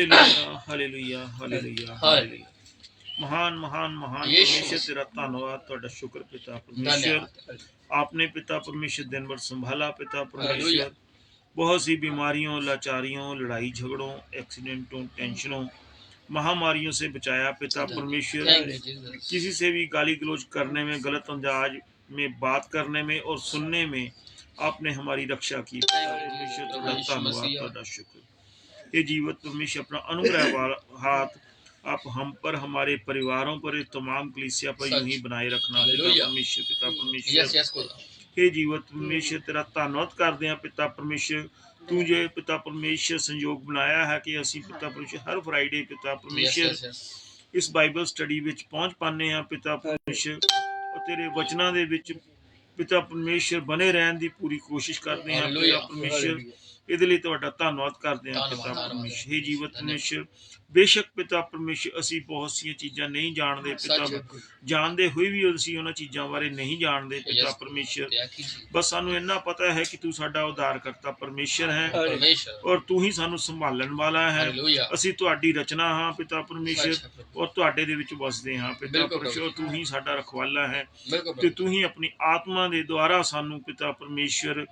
Hallelujah hallelujah hallelujah. महान महान महान परमेश्वर तेरा धन्यवाद, ਤੁਹਾਡਾ ਸ਼ੁਕਰ पिता परमेश्वर। आपने पिता परमेश्वर दिन भर संभाला पिता परमेश्वर। बहुत सी बीमारियों, लाचारियों, लड़ाई झगड़ों, एक्सीडेंटों, टेंशनों, महामारियों से बचाया पिता परमेश्वर। किसी से भी गाली गलौज करने में, गलत अंदाज में बात करने में और सुनने में आपने हमारी रक्षा की पिता परमेश्वर। ਤੁਹਾਡਾ धन्यवाद, ਤੁਹਾਡਾ शुक्र। ये जीवत परमेश्वर अपना अनुग्रह हाथ आप हम पर, हमारे परिवारों पर, तमाम कलीसिया पर यूं ही बनाए रखना पिता परमेश्वर। पिता परमेश्वर हे जीवत परमेश्वर तेरा धन्यवाद करते हैं पिता परमेश्वर। तू जो पिता परमेश्वर संयोग बनाया है कि असी पिता परमेश्वर हर फ्राइडे पिता परमेश्वर इस बाइबल स्टडी विच पहुंच पाने हैं पिता परमेश्वर, और तेरे वचनां दे विच पिता परमेश्वर बने रहने की पूरी कोशिश करते हैं पिता परमेश्वर। ਇਹਦੇ ਲਈ ਤੁਹਾਡਾ ਧੰਨਵਾਦ ਕਰਦੇ ਹਾਂ ਪਿਤਾ ਪਰਮੇਸ਼ਰ। हे जीवत परमेश्वर, बेशक पिता परमेश्वर ਅਸੀਂ ਬਹੁਤ ਸੀਆਂ ਚੀਜ਼ਾਂ ਨਹੀਂ ਜਾਣਦੇ ਪਿਤਾ, ਜਾਣਦੇ ਹੋਏ ਵੀ ਅਸੀਂ ਉਹਨਾਂ ਚੀਜ਼ਾਂ ਬਾਰੇ ਨਹੀਂ ਜਾਣਦੇ ਪਿਤਾ परमेश्वर। ਬਸ ਸਾਨੂੰ ਇੰਨਾ ਪਤਾ ਹੈ ਕਿ ਤੂੰ ਸਾਡਾ ਉਧਾਰਕਰਤਾ परमेश्वर ਹੈ ਔਰ ਤੂੰ ਹੀ ਸਾਨੂੰ ਸੰਭਾਲਣ ਵਾਲਾ ਹੈ। ਅਸੀਂ ਤੁਹਾਡੀ ਰਚਨਾ ਹਾਂ ਪਿਤਾ परमेश्वर ਔਰ ਤੁਹਾਡੇ ਦੇ ਵਿੱਚ ਵਸਦੇ ਹਾਂ ਪਿਤਾ परमेश्वर। ਤੂੰ ਹੀ ਸਾਡਾ ਰਖਵਾਲਾ ਹੈ ਤੇ ਤੂੰ ਹੀ ਆਪਣੀ ਆਤਮਾ ਦੇ ਦੁਆਰਾ ਸਾਨੂੰ ਪਿਤਾ परमेश्वर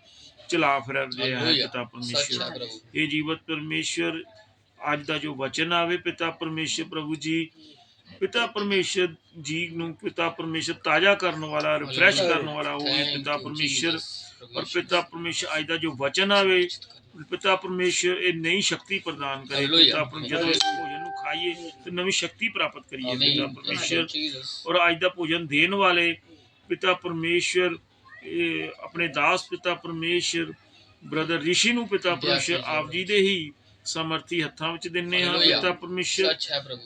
चला फिर रहा है पिता परमेश्वर। ये जीवत परमेश्वर आज का जो वचन आवे पिता परमेश्वर प्रभु जी, पिता परमेश्वर जी नूं पिता परमेश्वर ताजा करने वाला, रिफ्रेश करने वाला हो पिता परमेश्वर। और पिता परमेश्वर आज का जो वचन आवे पिता परमेश्वर ये नई शक्ति प्रदान करे पिता परमेश्वर। जब इस भोजन को खाइए तो नवी शक्ति प्राप्त करिए पिता परमेश्वर। और आज का भोजन देने वाले पिता परमेश्वर अपने दास पिता परमेश्वर ब्रदर ऋषि नूं पिता परमेश्वर आप जी दे ही समर्थी हत्थां विच दिन्ने हां पिता परमेश्वर।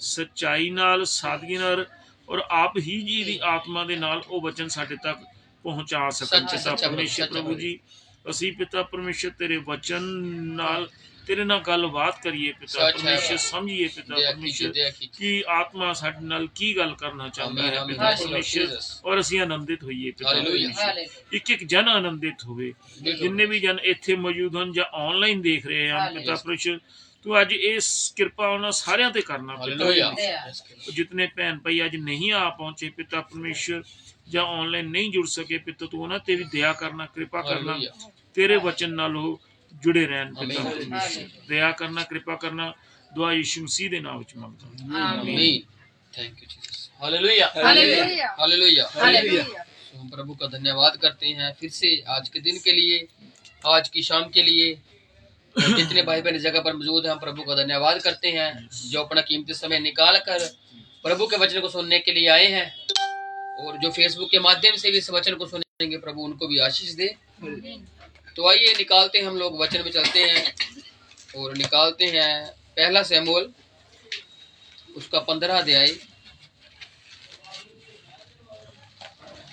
सच्चाई नाल, सादगी नाल और आप ही जी दी आत्मा दे नाल ओ वचन साडे तक पहुंचा सकन पिता परमेश्वर प्रभु जी। असीं पिता परमेश्वर तेरे वचन नाल तेरे नाल गलबात करिए पिता परमेश्वर, समझिए पिता परमेश्वर कि आत्मा साडे नाल की गल करना चाहता है पिता परमेश्वर। और असीं आनंदित होइए पिता परमेश्वर, एक एक जन आनंदित होवे, जिन्ने भी जन इत्थे मौजूद हैं या ऑनलाइन देख रहे हैं पिता परमेश्वर। तू अज इस कृपा उन्हां सारियां ते करना पिता परमेश्वर। जितने भैन भाई अज नहीं आ पहुंचे पिता परमेश्वर या ऑनलाइन नहीं जुड़ सके पिता, तू उन्हां ते भी दया करना, कृपा करना, तेरे वचन नाल हो जुड़े रहन पिता परमेश्वर। दया करना, कृपा करना, दुआ यीशु मसीह दे नाम विच मंगदा हूं, आमीन। Thank you Jesus, hallelujah hallelujah hallelujah hallelujah. हम प्रभु का धन्यवाद करते हैं फिर से आज के दिन के लिए, आज की शाम के लिए। जितने भाई बहन जगह पर मौजूद हैं हम प्रभु का धन्यवाद करते हैं जो अपना कीमती समय निकाल कर प्रभु के वचन को सुनने के लिए आए हैं। और जो फेसबुक के माध्यम से भी इस वचन को सुनेंगे प्रभु उनको भी आशीष दे। तो आइए निकालते हैं, हम लोग वचन में चलते हैं और निकालते हैं पहला शमूएल उसका 15 अध्याय।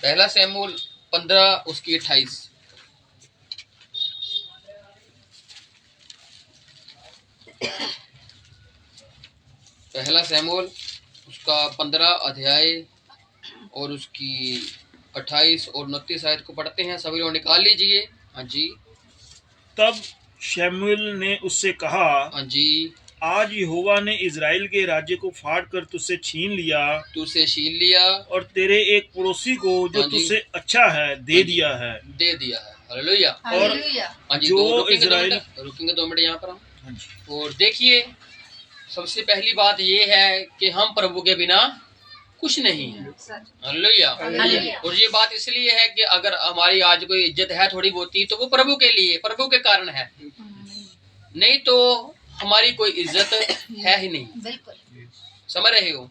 पहला शमूएल 15 उसकी 28। पहला शमूएल उसका 15 अध्याय और उसकी 28 और 29 आयत को पढ़ते हैं। सभी लोग निकाल लीजिए। हाँ जी। तब शमूएल ने उससे कहा, हाँ जी, आज यहोवा ने इजराइल के राज्य को फाड़ कर तुझसे छीन लिया और तेरे एक पड़ोसी को जो तुझसे अच्छा है दे दिया है। हालेलुया। और हाँ जी, जो इजराइल रुकेंगे 2 मिनट यहाँ पर हम। और देखिए सबसे पहली बात ये है कि हम प्रभु के बिना कुछ नहीं है। हालेलुया। और ये बात इसलिए है कि अगर हमारी आज कोई इज्जत है थोड़ी बहुत तो वो प्रभु के लिए, प्रभु के कारण है, नहीं तो हमारी कोई इज्जत है ही नहीं। समझ रहे हो?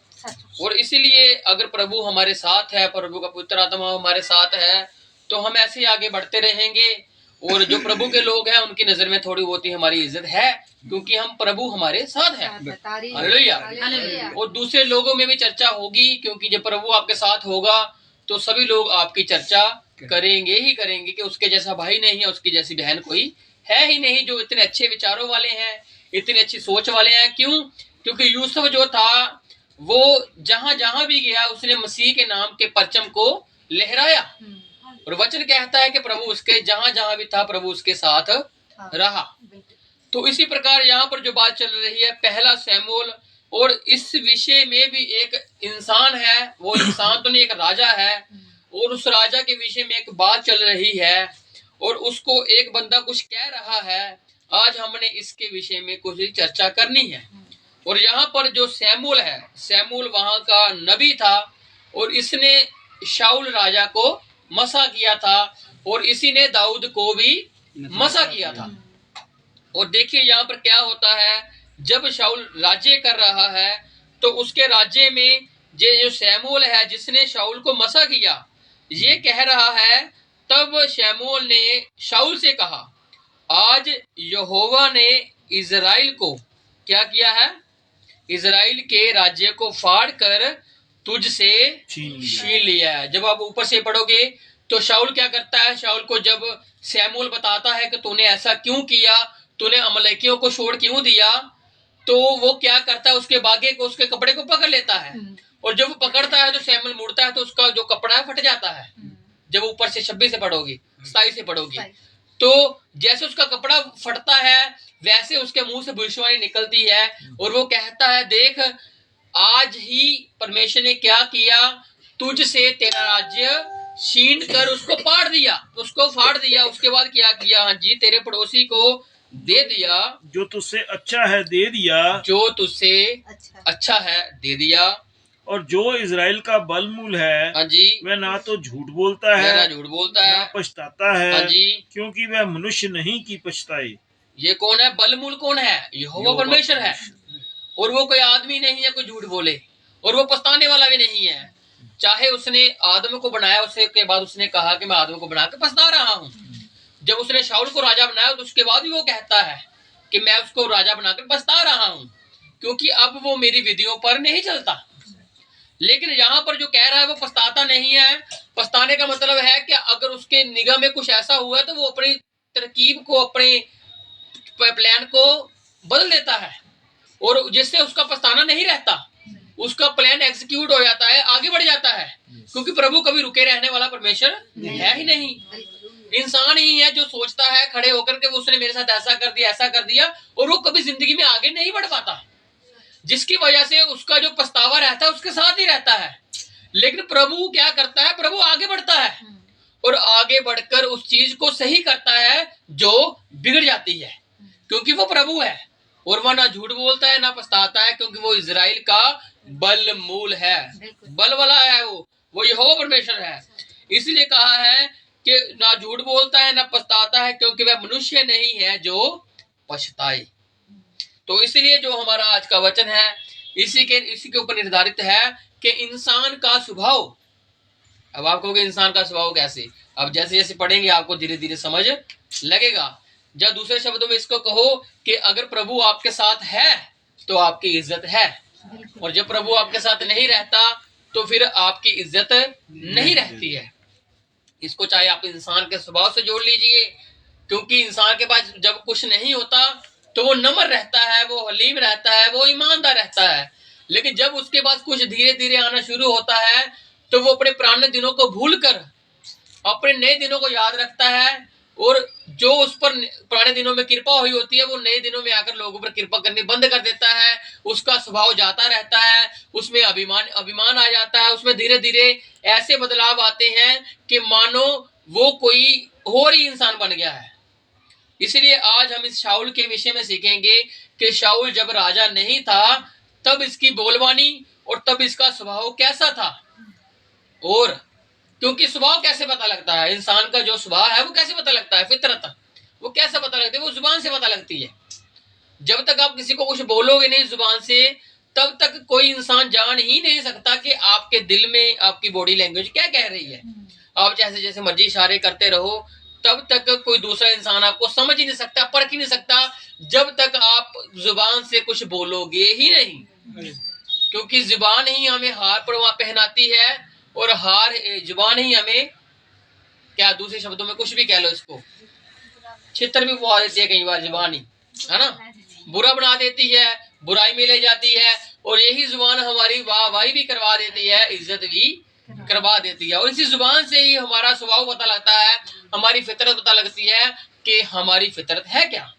और इसीलिए अगर प्रभु हमारे साथ है, प्रभु का पवित्र आत्मा हमारे साथ है, तो हम ऐसे आगे बढ़ते रहेंगे। और जो प्रभु के लोग हैं उनकी नजर में थोड़ी बहुत ही हमारी इज्जत है क्योंकि हम प्रभु हमारे साथ है। हालेलुया। और दूसरे लोगों में भी चर्चा होगी क्योंकि जब प्रभु आपके साथ होगा तो सभी लोग आपकी चर्चा करेंगे ही करेंगे कि उसके जैसा भाई नहीं है, उसकी जैसी बहन कोई है ही नहीं जो इतने अच्छे विचारों वाले हैं, इतनी अच्छी सोच वाले हैं। क्यों? क्योंकि यूसुफ जो था वो जहां जहां भी गया उसने मसीह के नाम के परचम को लहराया। और वचन कहता है कि प्रभु उसके जहां जहां भी था प्रभु उसके साथ रहा। तो इसी प्रकार यहाँ पर जो बात चल रही है, पहला शमूएल, और इस विषय में भी एक इंसान है, वो इंसान तो नहीं, एक राजा है, और उस राजा के विषय में एक बात चल रही है, और उसको एक बंदा कुछ कह रहा है। आज हमने इसके विषय में कुछ चर्चा करनी है। और यहाँ पर जो शमूएल है, शमूएल वहां का नबी था, और इसने शाऊल राजा को मसा किया था, और इसी ने दाऊद को भी मसा किया था। और देखिए यहाँ पर क्या होता है, जब शाऊल राज्य कर रहा है तो उसके राज्य में जो शमूएल है जिसने शाऊल को मसा किया, ये कह रहा है, तब शमूएल ने शाऊल से कहा, आज यहोवा ने इजराइल को क्या किया है, इजराइल के राज्य को फाड़ कर तुझसे छीन लिया है। जब आप ऊपर से पढ़ोगे तो शाऊल क्या करता है, शाऊल को जब शमूएल बताता है कि तूने ऐसा क्यों किया, तूने अमलेकियों को छोड़ क्यों दिया, तो वो क्या करता है, उसके बागे को, उसके कपड़े को पकड़ लेता है, और जब वो पकड़ता है तो शमूएल मुड़ता है तो उसका जो कपड़ा है फट जाता है। जब ऊपर से 26 से पढ़ोगे, 27 से पढ़ोगे, तो जैसे उसका कपड़ा फटता है वैसे उसके मुंह से भविष्यवाणी निकलती है, और वो कहता है, देख आज ही परमेश्वर ने क्या किया, तुझसे तेरा राज्य छीन कर उसको फाड़ दिया। उसके बाद क्या किया, हाँ जी, तेरे पड़ोसी को दे दिया, जो तुझसे अच्छा है दे दिया, जो तुझसे अच्छा है दे दिया। और जो इजराइल का बलमूल है, हाँ जी, वह ना तो झूठ बोलता है, ना पछताता है, हाँ जी, क्योंकि वह मनुष्य नहीं की पछताए। ये कौन है, बलमूल कौन है, यहोवा परमेश्वर है, और वो कोई आदमी नहीं है कोई झूठ बोले, और वो पछताने वाला भी नहीं है। चाहे उसने आदम को बनाया, उसके बाद उसने कहा कि मैं आदम को बना के पछता रहा हूँ। जब उसने शाऊल को राजा बनाया तो उसके बाद भी वो कहता है कि मैं उसको राजा बनाकर पछता रहा हूँ, क्योंकि अब वो मेरी विधियों पर नहीं चलता। लेकिन यहाँ पर जो कह रहा है वो पछताता नहीं है। पछताने का मतलब है कि अगर उसके निगाह में कुछ ऐसा हुआ तो वो अपनी तरकीब को, अपने प्लान को बदल देता है, और जिससे उसका पछताना नहीं रहता, उसका प्लान एग्जीक्यूट हो जाता है, आगे बढ़ जाता है, क्योंकि प्रभु कभी रुके रहने वाला परमेश्वर है ही नहीं। इंसान ही है जो सोचता है खड़े होकर के उसने मेरे साथ ऐसा कर दिया, और वो कभी जिंदगी में आगे नहीं बढ़ पाता, जिसकी वजह से उसका जो पछतावा रहता है उसके साथ ही रहता है। लेकिन प्रभु क्या करता है, प्रभु आगे बढ़ता है, और आगे बढ़कर उस चीज को सही करता है जो बिगड़ जाती है, क्योंकि वो प्रभु है, और वह ना झूठ बोलता है ना पछताता है, क्योंकि वो इजराइल का बल मूल है, बल वाला है, वो यहोवा परमेश्वर है। इसलिए कहा है कि ना झूठ बोलता है ना पछताता है, क्योंकि वह मनुष्य नहीं है जो पछताए। तो इसलिए जो हमारा आज का वचन है इसी के ऊपर निर्धारित है कि इंसान का स्वभाव। अब आप कहोगे इंसान का स्वभाव कैसे, अब जैसे जैसे पढ़ेंगे आपको धीरे धीरे समझ लगेगा। जब दूसरे शब्दों में इसको कहो कि अगर प्रभु आपके साथ है तो आपकी इज्जत है, और जब प्रभु आपके साथ नहीं रहता तो फिर आपकी इज्जत नहीं रहती है। इसको चाहे आप इंसान के स्वभाव से जोड़ लीजिए, क्योंकि इंसान के पास जब कुछ नहीं होता तो वो नम्र रहता है, वो हलीम रहता है, वो ईमानदार रहता है। लेकिन जब उसके पास कुछ धीरे धीरे आना शुरू होता है तो वो अपने पुराने दिनों को भूलकर अपने नए दिनों को याद रखता है, और जो उस पर पुराने दिनों में कृपा हुई होती है वो नए दिनों में आकर लोगों पर कृपा करनी बंद कर देता है। उसका स्वभाव जाता रहता है, उसमें अभिमान आ जाता है, उसमें धीरे धीरे ऐसे बदलाव आते हैं कि मानो वो कोई और ही इंसान बन गया है। इसलिए आज हम इस शाऊल के विषय में सीखेंगे कि शाऊल जब राजा नहीं था तब इसकी बोलबानी और तब इसका स्वभाव कैसा था। और क्योंकि स्वभाव कैसे पता लगता है, इंसान का जो स्वभाव है वो कैसे पता लगता है, फितरत वो कैसे पता लगती है, वो जुबान से पता लगती है। जब तक आप किसी को कुछ बोलोगे नहीं जुबान से, तब तक कोई इंसान जान ही नहीं सकता कि आपके दिल में आपकी बॉडी लैंग्वेज क्या कह रही है। आप जैसे जैसे मर्जी इशारे करते रहो, तब तक कोई दूसरा इंसान आपको समझ ही नहीं सकता, परख ही नहीं सकता, जब तक आप जुबान से कुछ बोलोगे ही नहीं। क्योंकि जुबान ही हमें हार पहनाती है, और हार जुबान ही हमें क्या, दूसरे शब्दों में कुछ भी कह लो, इसको छितर भी पहुंचा देती है कई बार जुबान ही, है ना, बुरा बना देती है, बुराई में ले जाती है, और यही जुबान हमारी वाहवाही भी करवा देती है, इज्जत भी करवा देती है। और इसी जुबान से ही हमारा स्वभाव पता लगता है, हमारी फितरत पता लगती है कि हमारी फितरत है क्या।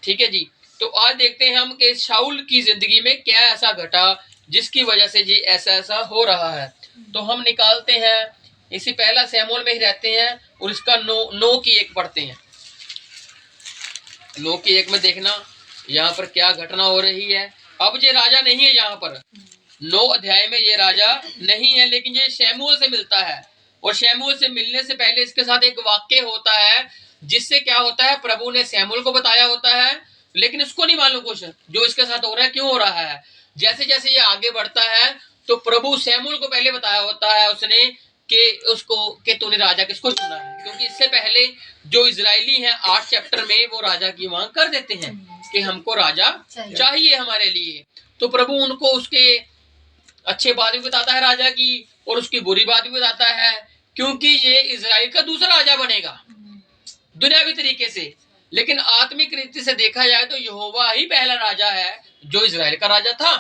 ठीक है जी। तो आज देखते हैं हम कि शाऊल की जिंदगी में क्या ऐसा घटा जिसकी वजह से जी ऐसा ऐसा हो रहा है। तो हम निकालते हैं, इसी पहला शमूएल में ही रहते हैं और इसका 9 की 1 पढ़ते हैं। 9 की 1 में देखना यहाँ पर क्या घटना हो रही है। अब ये राजा नहीं है, यहाँ पर 9 अध्याय में ये राजा नहीं है, लेकिन ये शमूएल से मिलता है और शमूएल से मिलने से पहले इसके साथ एक वाक्य होता है जिससे क्या होता है, प्रभु ने शमूएल को बताया होता है, लेकिन उसको नहीं मालूम कुछ जो इसके साथ हो रहा है, क्यों हो रहा है। जैसे जैसे ये आगे बढ़ता है तो प्रभु शमूएल को पहले बताया होता है उसने कि उसको कि तूने राजा किसको चुना है, क्योंकि इससे पहले जो इजरायली हैं 8 चैप्टर में वो राजा की मांग कर देते हैं कि हमको राजा चाहिए हमारे लिए। तो प्रभु उनको उसके अच्छे बात भी बताता है राजा की और उसकी बुरी बात भी बताता है, क्योंकि ये इजराइल का दूसरा राजा बनेगा दुनियावी तरीके से, लेकिन आत्मिक रीति से देखा जाए तो यहोवा ही पहला राजा है जो इजराइल का राजा था।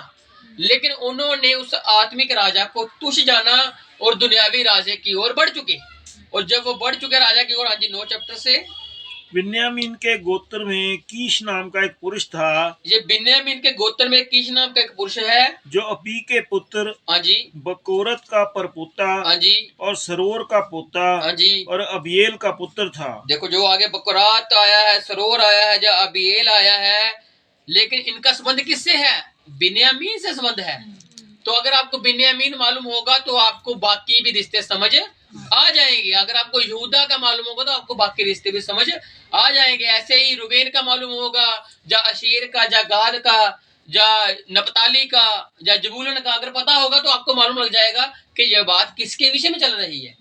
लेकिन उन्होंने उस आत्मिक राजा को तुच्छ जाना और दुनियावी राजे की ओर बढ़ चुके, और जब वो बढ़ चुके राजा की ओर, हाँ जी 9 चैप्टर से, बिन्यामीन के गोत्र में कीश नाम का एक पुरुष था। ये बिन्यामीन के गोत्र में कीश नाम का एक पुरुष है जो अबी के पुत्र, हाँ जी, बकोरत का परपोता, हाँ जी, और सरोर का पोता, हाँ जी, और अबिएल का पुत्र था। देखो जो आगे बकोरात आया है, सरोर आया है, जो अबिएल आया है, लेकिन इनका संबंध किससे है? बिन्यामीन से संबंध है। तो अगर आपको बिन्यामीन मालूम होगा तो आपको बाकी भी रिश्ते समझ आ जाएंगे। अगर आपको यहूदा का मालूम होगा तो आपको बाकी रिश्ते भी समझ आ जाएंगे। ऐसे ही रुबेन का मालूम होगा, जा अशीर का, जा गाद का, जा नपताली का, जा जबूलन का अगर पता होगा तो आपको मालूम लग जाएगा कि यह बात किसके विषय में चल रही है।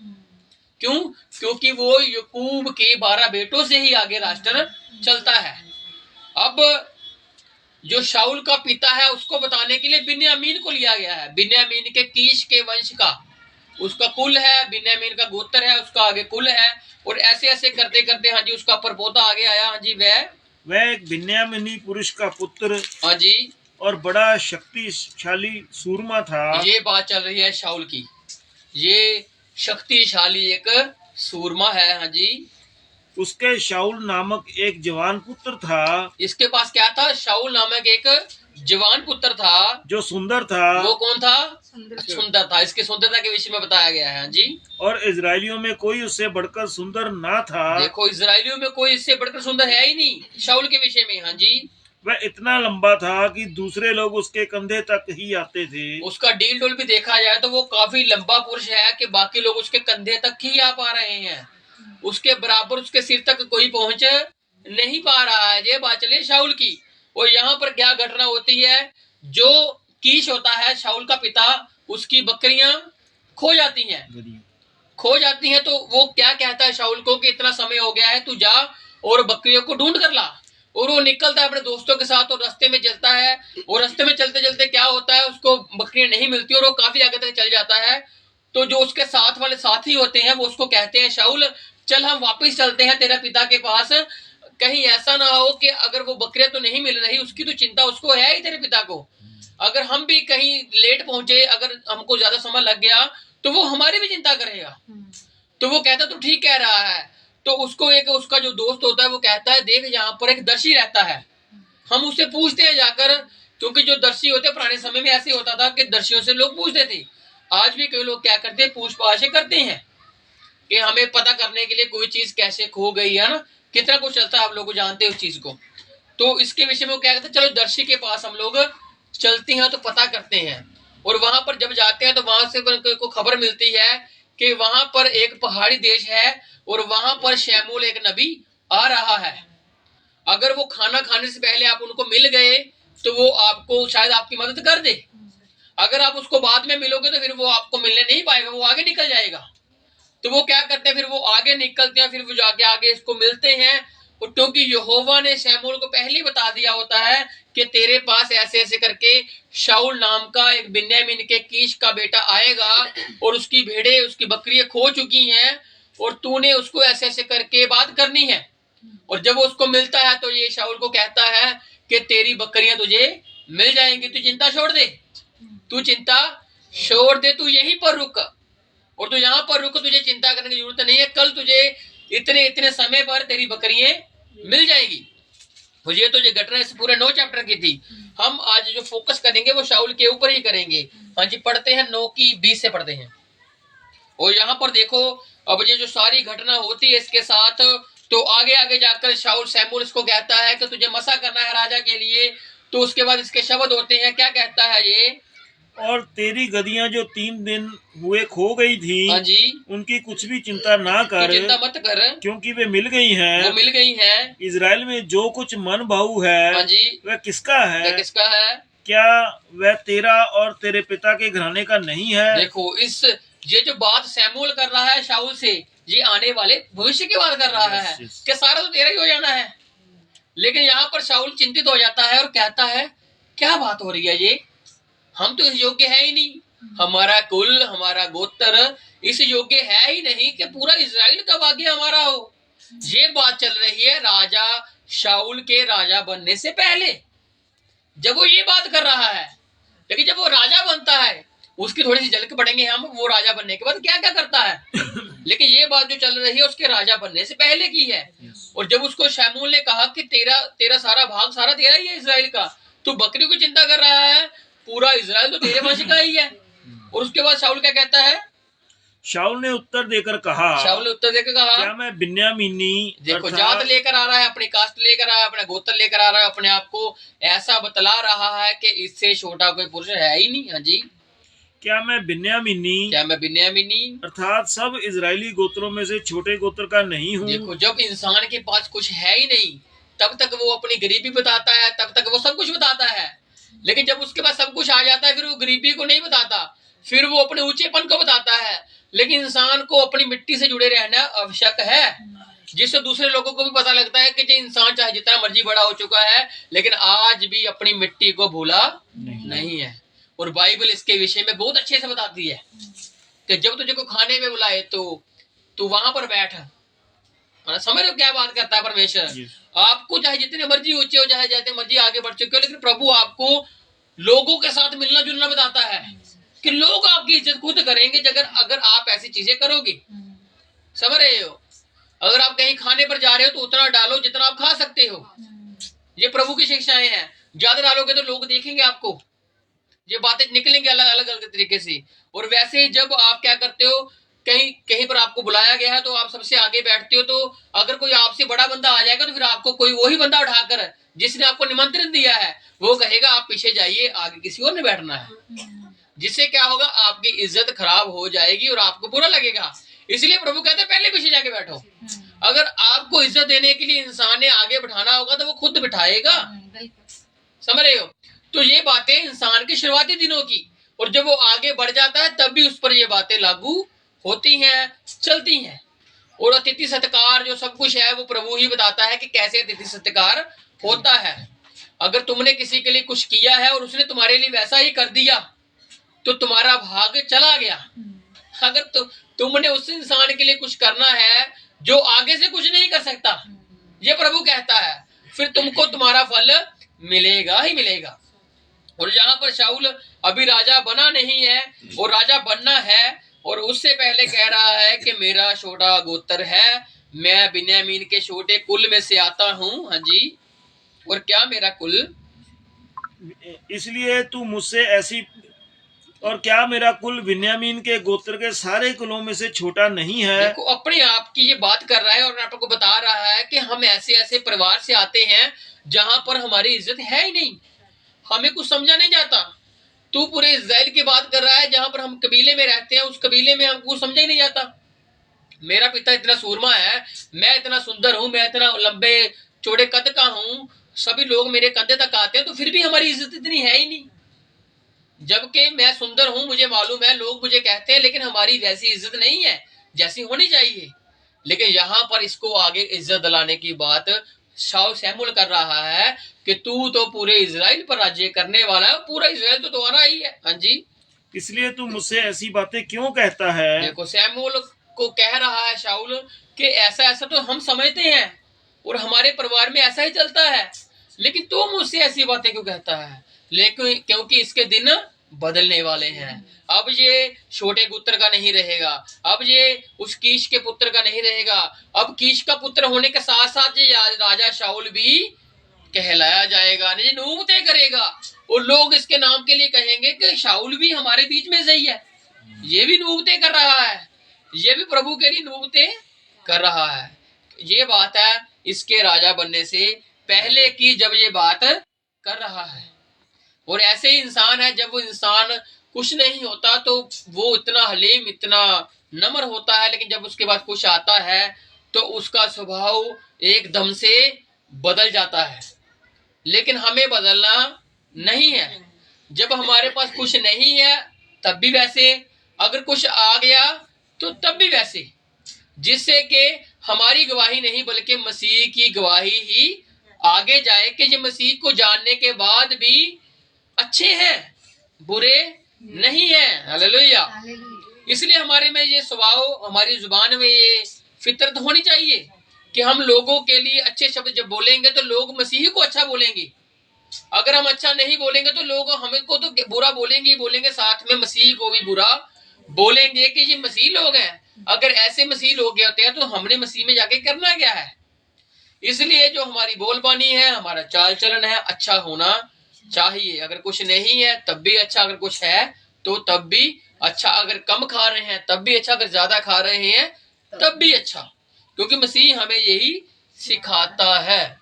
क्यों? क्योंकि वो याकूब के 12 बेटों से ही आगे राष्ट्र चलता है। अब जो शाऊल का पिता है उसको बताने के लिए बिन्यामीन को लिया गया है। बिन्यामीन के कीश के वंश का उसका कुल है, बिन्यामीन का गोत्र है, उसका आगे कुल है, और ऐसे ऐसे करते करते हाँ जी उसका परपोता आगे आया। हाँ जी, वह एक बिन्यामीनी पुरुष का पुत्र, हाँ जी, और बड़ा शक्तिशाली सूरमा था। ये बात चल रही है शाऊल की, ये शक्तिशाली एक सूरमा है। हाँ जी, उसके शाऊल नामक एक जवान पुत्र था। इसके पास क्या था? शाऊल नामक एक जवान पुत्र था जो सुंदर था। वो कौन था? सुंदर था। इसके सुंदरता के विषय में बताया गया है। हाँ जी, और इजरायलियों में कोई उससे बढ़कर सुंदर ना था। देखो इजरायलियों में कोई इससे बढ़कर सुंदर है ही नहीं शाऊल के विषय में। हाँ जी, वह इतना लंबा था कि दूसरे लोग उसके कंधे तक ही आते थे। उसका डील डोल भी देखा जाए तो वो काफी लंबा पुरुष है कि बाकी लोग उसके कंधे तक ही आ पा रहे हैं, उसके बराबर उसके सिर तक कोई पहुंच नहीं पा रहा है। ये बात चले शाऊल की। और यहाँ पर क्या घटना होती है, जो कीश होता है शाऊल का पिता, उसकी बकरियां खो जाती हैं। तो वो क्या कहता है शाऊल को कि इतना समय हो गया है, तू जा और बकरियों को ढूंढ कर ला। और वो निकलता है अपने दोस्तों के साथ और रास्ते में चलता है, और रास्ते में चलते चलते क्या होता है, उसको बकरियां नहीं मिलती और वो काफी आगे तक चल जाता है। तो जो उसके साथ वाले साथी होते हैं वो उसको कहते हैं, शाऊल चल हम वापस चलते हैं तेरे पिता के पास, कहीं ऐसा ना हो कि अगर वो बकरियां तो नहीं मिल रही, उसकी तो चिंता उसको है ही तेरे पिता को, अगर हम भी कहीं लेट पहुंचे, अगर हमको ज्यादा समय लग गया तो वो हमारी भी चिंता करेगा। तो वो कहता तो ठीक कह रहा है। तो उसको एक उसका जो दोस्त होता है वो कहता है, देख यहाँ पर एक दर्शी रहता है, हम उससे पूछते हैं जाकर, क्योंकि जो दर्शी होते पुराने समय में ऐसे होता था कि दर्शियों से लोग पूछते थे। आज भी कई लोग क्या करते हैं, पूछ पाछ करते हैं कि हमें पता करने के लिए कोई चीज कैसे खो गई है ना, कितना कुछ चलता है, आप लोग जानते हैं उस चीज को। तो इसके विषय में वो क्या कहते हैं, चलो दर्शी के पास हम लोग चलते हैं तो पता करते हैं। और वहां पर जब जाते हैं तो वहां से को खबर मिलती है कि वहां पर एक पहाड़ी देश है और वहां पर शमूएल एक नबी आ रहा है। अगर वो खाना खाने से पहले आप उनको मिल गए तो वो आपको शायद आपकी मदद कर दे, अगर आप उसको बाद में मिलोगे तो फिर वो आपको मिलने नहीं पाएगा, वो आगे निकल जाएगा। तो वो क्या करते हैं, फिर वो आगे निकलते हैं, फिर वो जाके आगे इसको मिलते हैं। और क्योंकि यहोवा ने शमूएल को पहले ही बता दिया होता है कि तेरे पास ऐसे ऐसे करके शाऊल नाम का एक बिन्यामीन के कीश का बेटा आएगा और उसकी भेड़े उसकी बकरियां खो चुकी हैं और तूने उसको ऐसे ऐसे करके बात करनी है। और जब वो उसको मिलता है तो ये शाऊल को कहता है कि तेरी बकरियां तुझे मिल जाएंगी, तू चिंता छोड़ दे, तू चिंता छोड़ दे, तू यहीं पर रुक और तू यहाँ पर रुक, तुझे चिंता करने की जरूरत नहीं है, कल तुझे इतने इतने समय पर तेरी बकरियां मिल जाएगी। तो ये घटना इस पूरे 9 चैप्टर की थी। हम आज जो फोकस करेंगे वो शाऊल के ऊपर ही करेंगे। हाँ जी, पढ़ते हैं 9 की 20 से पढ़ते हैं। और यहाँ पर देखो, अब ये जो सारी घटना होती है इसके साथ, तो आगे आगे जाकर शाऊल सैमुअल इसको कहता है कि तुझे मसा करना है राजा के लिए। तो उसके बाद इसके शब्द होते हैं, क्या कहता है ये, और तेरी गदियां जो 3 दिन हुए खो गई थी, हाँ जी, उनकी कुछ भी चिंता ना कर, चिंता मत कर, क्योंकि वे मिल गई हैं। वो मिल गई हैं। इजराइल में जो कुछ मन भाऊ है, हाँ जी, वह किसका है? वह किसका है? क्या वह तेरा और तेरे पिता के घराने का नहीं है? देखो, ये जो बात सैमुअल कर रहा है शाऊल से, ये आने वाले भविष्य की बात कर रहा है कि सारा तो तेरा ही हो जाना है। लेकिन यहाँ पर शाऊल चिंतित हो जाता है और कहता है, क्या बात हो रही है ये, हम तो इस योग्य है ही नहीं, हमारा कुल, हमारा गोत्र इस योग्य है ही नहीं कि पूरा इजराइल का भाग्य हमारा हो। ये बात चल रही है राजा शाऊल के राजा बनने से पहले, जब वो ये बात कर रहा है। लेकिन जब वो राजा बनता है, उसकी थोड़ी सी झलक पढ़ेंगे हम, वो राजा बनने के बाद क्या क्या करता है। लेकिन ये बात जो चल रही है उसके राजा बनने से पहले की है। और जब उसको शमूएल ने कहा कि तेरा सारा भाग सारा तेरा ही है इजराइल का, तू बकरी को चिंता कर रहा है, पूरा इजराइल तो तेरे वंश का ही है। और उसके बाद शाऊल क्या कहता है, शाऊल ने उत्तर देकर कहा, क्या मैं बिन्यामीनी, देखो जात लेकर आ रहा है, अपनी कास्ट लेकर आ रहा है, अपना गोत्र लेकर आ रहा है, अपने आप को ऐसा बतला रहा है कि इससे छोटा कोई पुरुष है ही नहीं। हाँ जी, क्या मैं बिन्यामीनी अर्थात सब इजरायली गोत्रों में से छोटे गोत्र का नहीं हूँ? देखो, जब इंसान के पास कुछ है ही नहीं, तब तक वो अपनी गरीबी बताता है, तब तक वो सब कुछ बताता है। लेकिन जब उसके पास सब कुछ आ जाता है, फिर वो गरीबी को नहीं बताता, फिर वो अपने ऊंचेपन को बताता है। लेकिन इंसान को अपनी मिट्टी से जुड़े रहना आवश्यक है, जिससे दूसरे लोगों को भी पता लगता है कि इंसान चाहे जितना मर्जी बड़ा हो चुका है, लेकिन आज भी अपनी मिट्टी को भूला नहीं है। और बाइबल इसके विषय में बहुत अच्छे से बताती है कि जब तुझे को खाने में बुलाए तो तू वहां पर बैठ। समझ रहे हो क्या बात करता है परमेश्वर? आपको चाहे जितने मर्जी ऊंचे हो, चाहे जितने मर्जी आगे बढ़ चुके हो, लेकिन प्रभु आपको लोगों के साथ मिलना जुलना बताता है कि लोग आपकी इज्जत खुद करेंगे अगर आप ऐसी चीजें करोगे। समझ रहे हो? अगर आप कहीं खाने पर जा रहे हो तो उतना डालो जितना आप खा सकते हो। ये प्रभु की शिक्षाएं हैं। ज्यादा डालोगे तो लोग देखेंगे आपको, ये बातें निकलेंगे अलग अलग तरीके से। और वैसे ही जब आप क्या करते हो, कहीं पर आपको बुलाया गया है तो आप सबसे आगे बैठते हो, तो अगर कोई आपसे बड़ा बंदा आ जाएगा तो फिर आपको कोई वही बंदा उठाकर जिसने आपको निमंत्रण दिया है वो कहेगा आप पीछे जाइए, आगे किसी और ने बैठना है। जिससे क्या होगा, आपकी इज्जत खराब हो जाएगी और आपको बुरा लगेगा। इसलिए प्रभु कहते हैं पहले पीछे जाके बैठो। अगर आपको इज्जत देने के लिए इंसान ने आगे बिठाना होगा तो वो खुद बिठाएगा। समझ रहे हो? तो ये बातें इंसान के शुरुआती दिनों की, और जब वो आगे बढ़ जाता है तब भी उस पर ये बातें लागू होती हैं, चलती हैं। और अतिथि सत्कार जो सब कुछ है वो प्रभु ही बताता है कि कैसे अतिथि सत्कार होता है। अगर तुमने किसी के लिए कुछ किया है और उसने तुम्हारे लिए वैसा ही कर दिया तो तुम्हारा भाग चला गया। अगर तुमने उस इंसान के लिए कुछ करना है जो आगे से कुछ नहीं कर सकता, ये प्रभु कहता है, फिर तुमको तुम्हारा फल मिलेगा ही मिलेगा। और यहाँ पर शाऊल अभी राजा बना नहीं है और राजा बनना है, और उससे पहले कह रहा है कि मेरा छोटा गोत्र है, मैं बिन्यामीन के छोटे कुल में से आता हूँ। हाँ जी, और क्या मेरा कुल, इसलिए तू मुझसे ऐसी, और क्या मेरा कुल बिन्यामीन के गोत्र के सारे कुलों में से छोटा नहीं है? देखो, अपने आप की ये बात कर रहा है और आपको बता रहा है कि हम ऐसे ऐसे परिवार से आते हैं जहां पर हमारी इज्जत है ही नहीं, हमें कुछ समझा नहीं जाता। तू पूरे इजराइल की बात कर रहा है जहां पर हम कबीले में रहते हैं, उस कबीले में हमको समझा ही नहीं जाता। मेरा पिता इतना सूरमा है, मैं इतना सुंदर हूं, मैं इतना लंबे चौड़े कद का हूं, सभी लोग मेरे कंधे तक आते हैं, तो फिर भी हमारी इज्जत इतनी है ही नहीं। जबकि मैं सुंदर हूं, मुझे मालूम है, लोग मुझे कहते हैं, लेकिन हमारी वैसी इज्जत नहीं है जैसी होनी चाहिए। लेकिन यहाँ पर इसको आगे इज्जत दिलाने की बात शाऊल सैमुअल कर रहा है कि तू तो पूरे इजराइल पर राज्य करने वाला है, पूरा इजराइल तो तुम्हारा ही है। हाँ जी, इसलिए तू मुझसे ऐसी बातें क्यों कहता है? देखो, सैमुअल को कह रहा है शाऊल कि ऐसा ऐसा तो हम समझते हैं और हमारे परिवार में ऐसा ही चलता है, लेकिन तू मुझसे ऐसी बातें क्यों कहता है? लेकिन क्योंकि इसके दिन बदलने वाले हैं। अब ये छोटे पुत्र का नहीं रहेगा, अब ये उस कीश के पुत्र का नहीं रहेगा। अब कीश का पुत्र होने के साथ साथ ये राजा शाऊल भी कहलाया जाएगा, नहीं नुबूवतें करेगा, और लोग इसके नाम के लिए कहेंगे कि शाऊल भी हमारे बीच में सही है, ये भी नुबूवतें कर रहा है, ये भी प्रभु के लिए नुबूवतें कर रहा है। ये बात है इसके राजा बनने से पहले की, जब ये बात कर रहा है। और ऐसे ही इंसान है, जब वो इंसान कुछ नहीं होता तो वो इतना हलीम, इतना नम्र होता है, लेकिन जब उसके बाद कुछ आता है तो उसका स्वभाव एकदम से बदल जाता है। लेकिन हमें बदलना नहीं है। जब हमारे पास कुछ नहीं है तब भी वैसे, अगर कुछ आ गया तो तब भी वैसे, जिससे कि हमारी गवाही नहीं बल्कि मसीह की गवाही ही आगे जाए कि ये मसीह को जानने के बाद भी अच्छे हैं, बुरे नहीं है। हालेलुया। इसलिए हमारे में ये स्वभाव, हमारी जुबान में ये फितरत होनी चाहिए कि हम लोगों के लिए अच्छे शब्द जब बोलेंगे तो लोग मसीह को अच्छा बोलेंगे। अगर हम अच्छा नहीं बोलेंगे तो लोग हमें को तो बुरा बोलेंगे ही बोलेंगे, साथ में मसीह को भी बुरा बोलेंगे कि ये मसीह लोग हैं। अगर ऐसे मसीह लोग होते हैं तो हमने मसीह में जाके करना क्या है। इसलिए जो हमारी बोलबानी है, हमारा चाल चलन है, अच्छा होना चाहिए। अगर कुछ नहीं है तब भी अच्छा, अगर कुछ है तो तब भी अच्छा, अगर कम खा रहे हैं तब भी अच्छा, अगर ज्यादा खा रहे हैं तब भी अच्छा, क्योंकि मसीह हमें यही सिखाता है।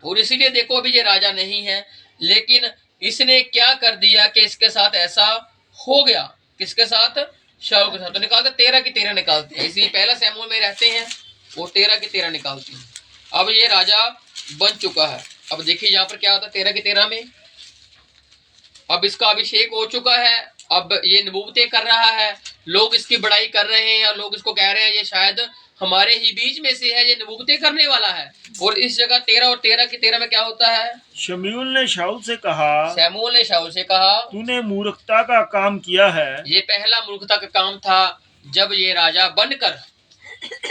और इसीलिए देखो अभी ये राजा नहीं है, लेकिन इसने क्या कर दिया कि इसके साथ ऐसा हो गया। किसके साथ? शाऊल के साथ। तो निकालते 13 की 13 निकालते हैं। इसी पहला शमूएल में रहते हैं, वो 13 की 13 निकालते हैं। अब ये राजा बन चुका है। अब देखिए यहाँ पर क्या होता है 13 की 13 में, अब इसका अभिषेक हो चुका है, अब ये नबूवतें कर रहा है, लोग इसकी बड़ाई कर रहे हैं, लोग इसको कह रहे हैं ये शायद हमारे ही बीच में से है, ये नबूवतें करने वाला है। और इस जगह 13 और 13 की 13 में क्या होता है? शमूएल ने शाऊल से कहा, शमूएल ने शाऊल से कहा, तूने मूर्खता का काम किया है। ये पहला मूर्खता का काम था जब ये राजा बनकर,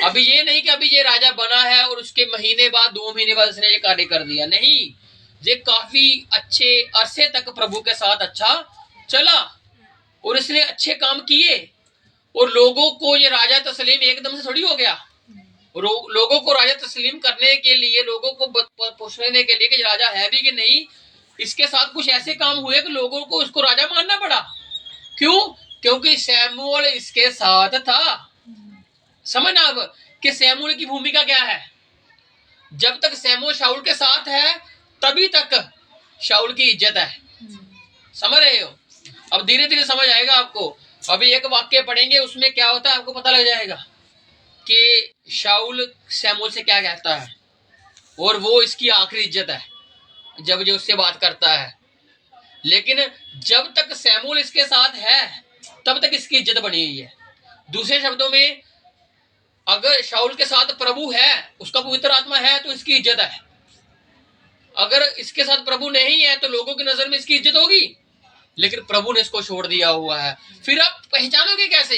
अभी ये नहीं कि अभी ये राजा बना है और उसके महीने बाद 2 महीने बाद इसने ये कार्य कर दिया, नहीं, ये काफी अच्छे अरसे तक प्रभु के साथ अच्छा चला और इसने अच्छे काम किए, और लोगों को ये राजा तस्लीम एकदम से थोड़ी हो गया। लोगों को राजा तस्लीम करने के लिए, लोगों को पूछने के लिए कि राजा है भी कि नहीं, इसके साथ कुछ ऐसे काम हुए कि लोगों को उसको राजा मानना पड़ा। क्यों? क्योंकि शमूएल इसके साथ था। समझना अब कि शमूएल की भूमिका क्या है। जब तक शमूएल शाऊल के साथ है तभी तक शाऊल की इज्जत है। समझ रहे हो? अब धीरे धीरे समझ आएगा आपको। अभी एक वाक्य पढ़ेंगे, उसमें क्या होता है आपको पता लग जाएगा कि शाऊल शमूएल से क्या कहता है, और वो इसकी आखिरी इज्जत है जब जो उससे बात करता है। लेकिन जब तक शमूएल इसके साथ है तब तक इसकी इज्जत बनी हुई है। दूसरे शब्दों में, अगर शाऊल के साथ प्रभु है, उसका पवित्र आत्मा है, तो इसकी इज्जत है। अगर इसके साथ प्रभु नहीं है तो लोगों की नजर में इसकी इज्जत होगी, लेकिन प्रभु ने इसको छोड़ दिया हुआ है। फिर आप पहचानोगे कैसे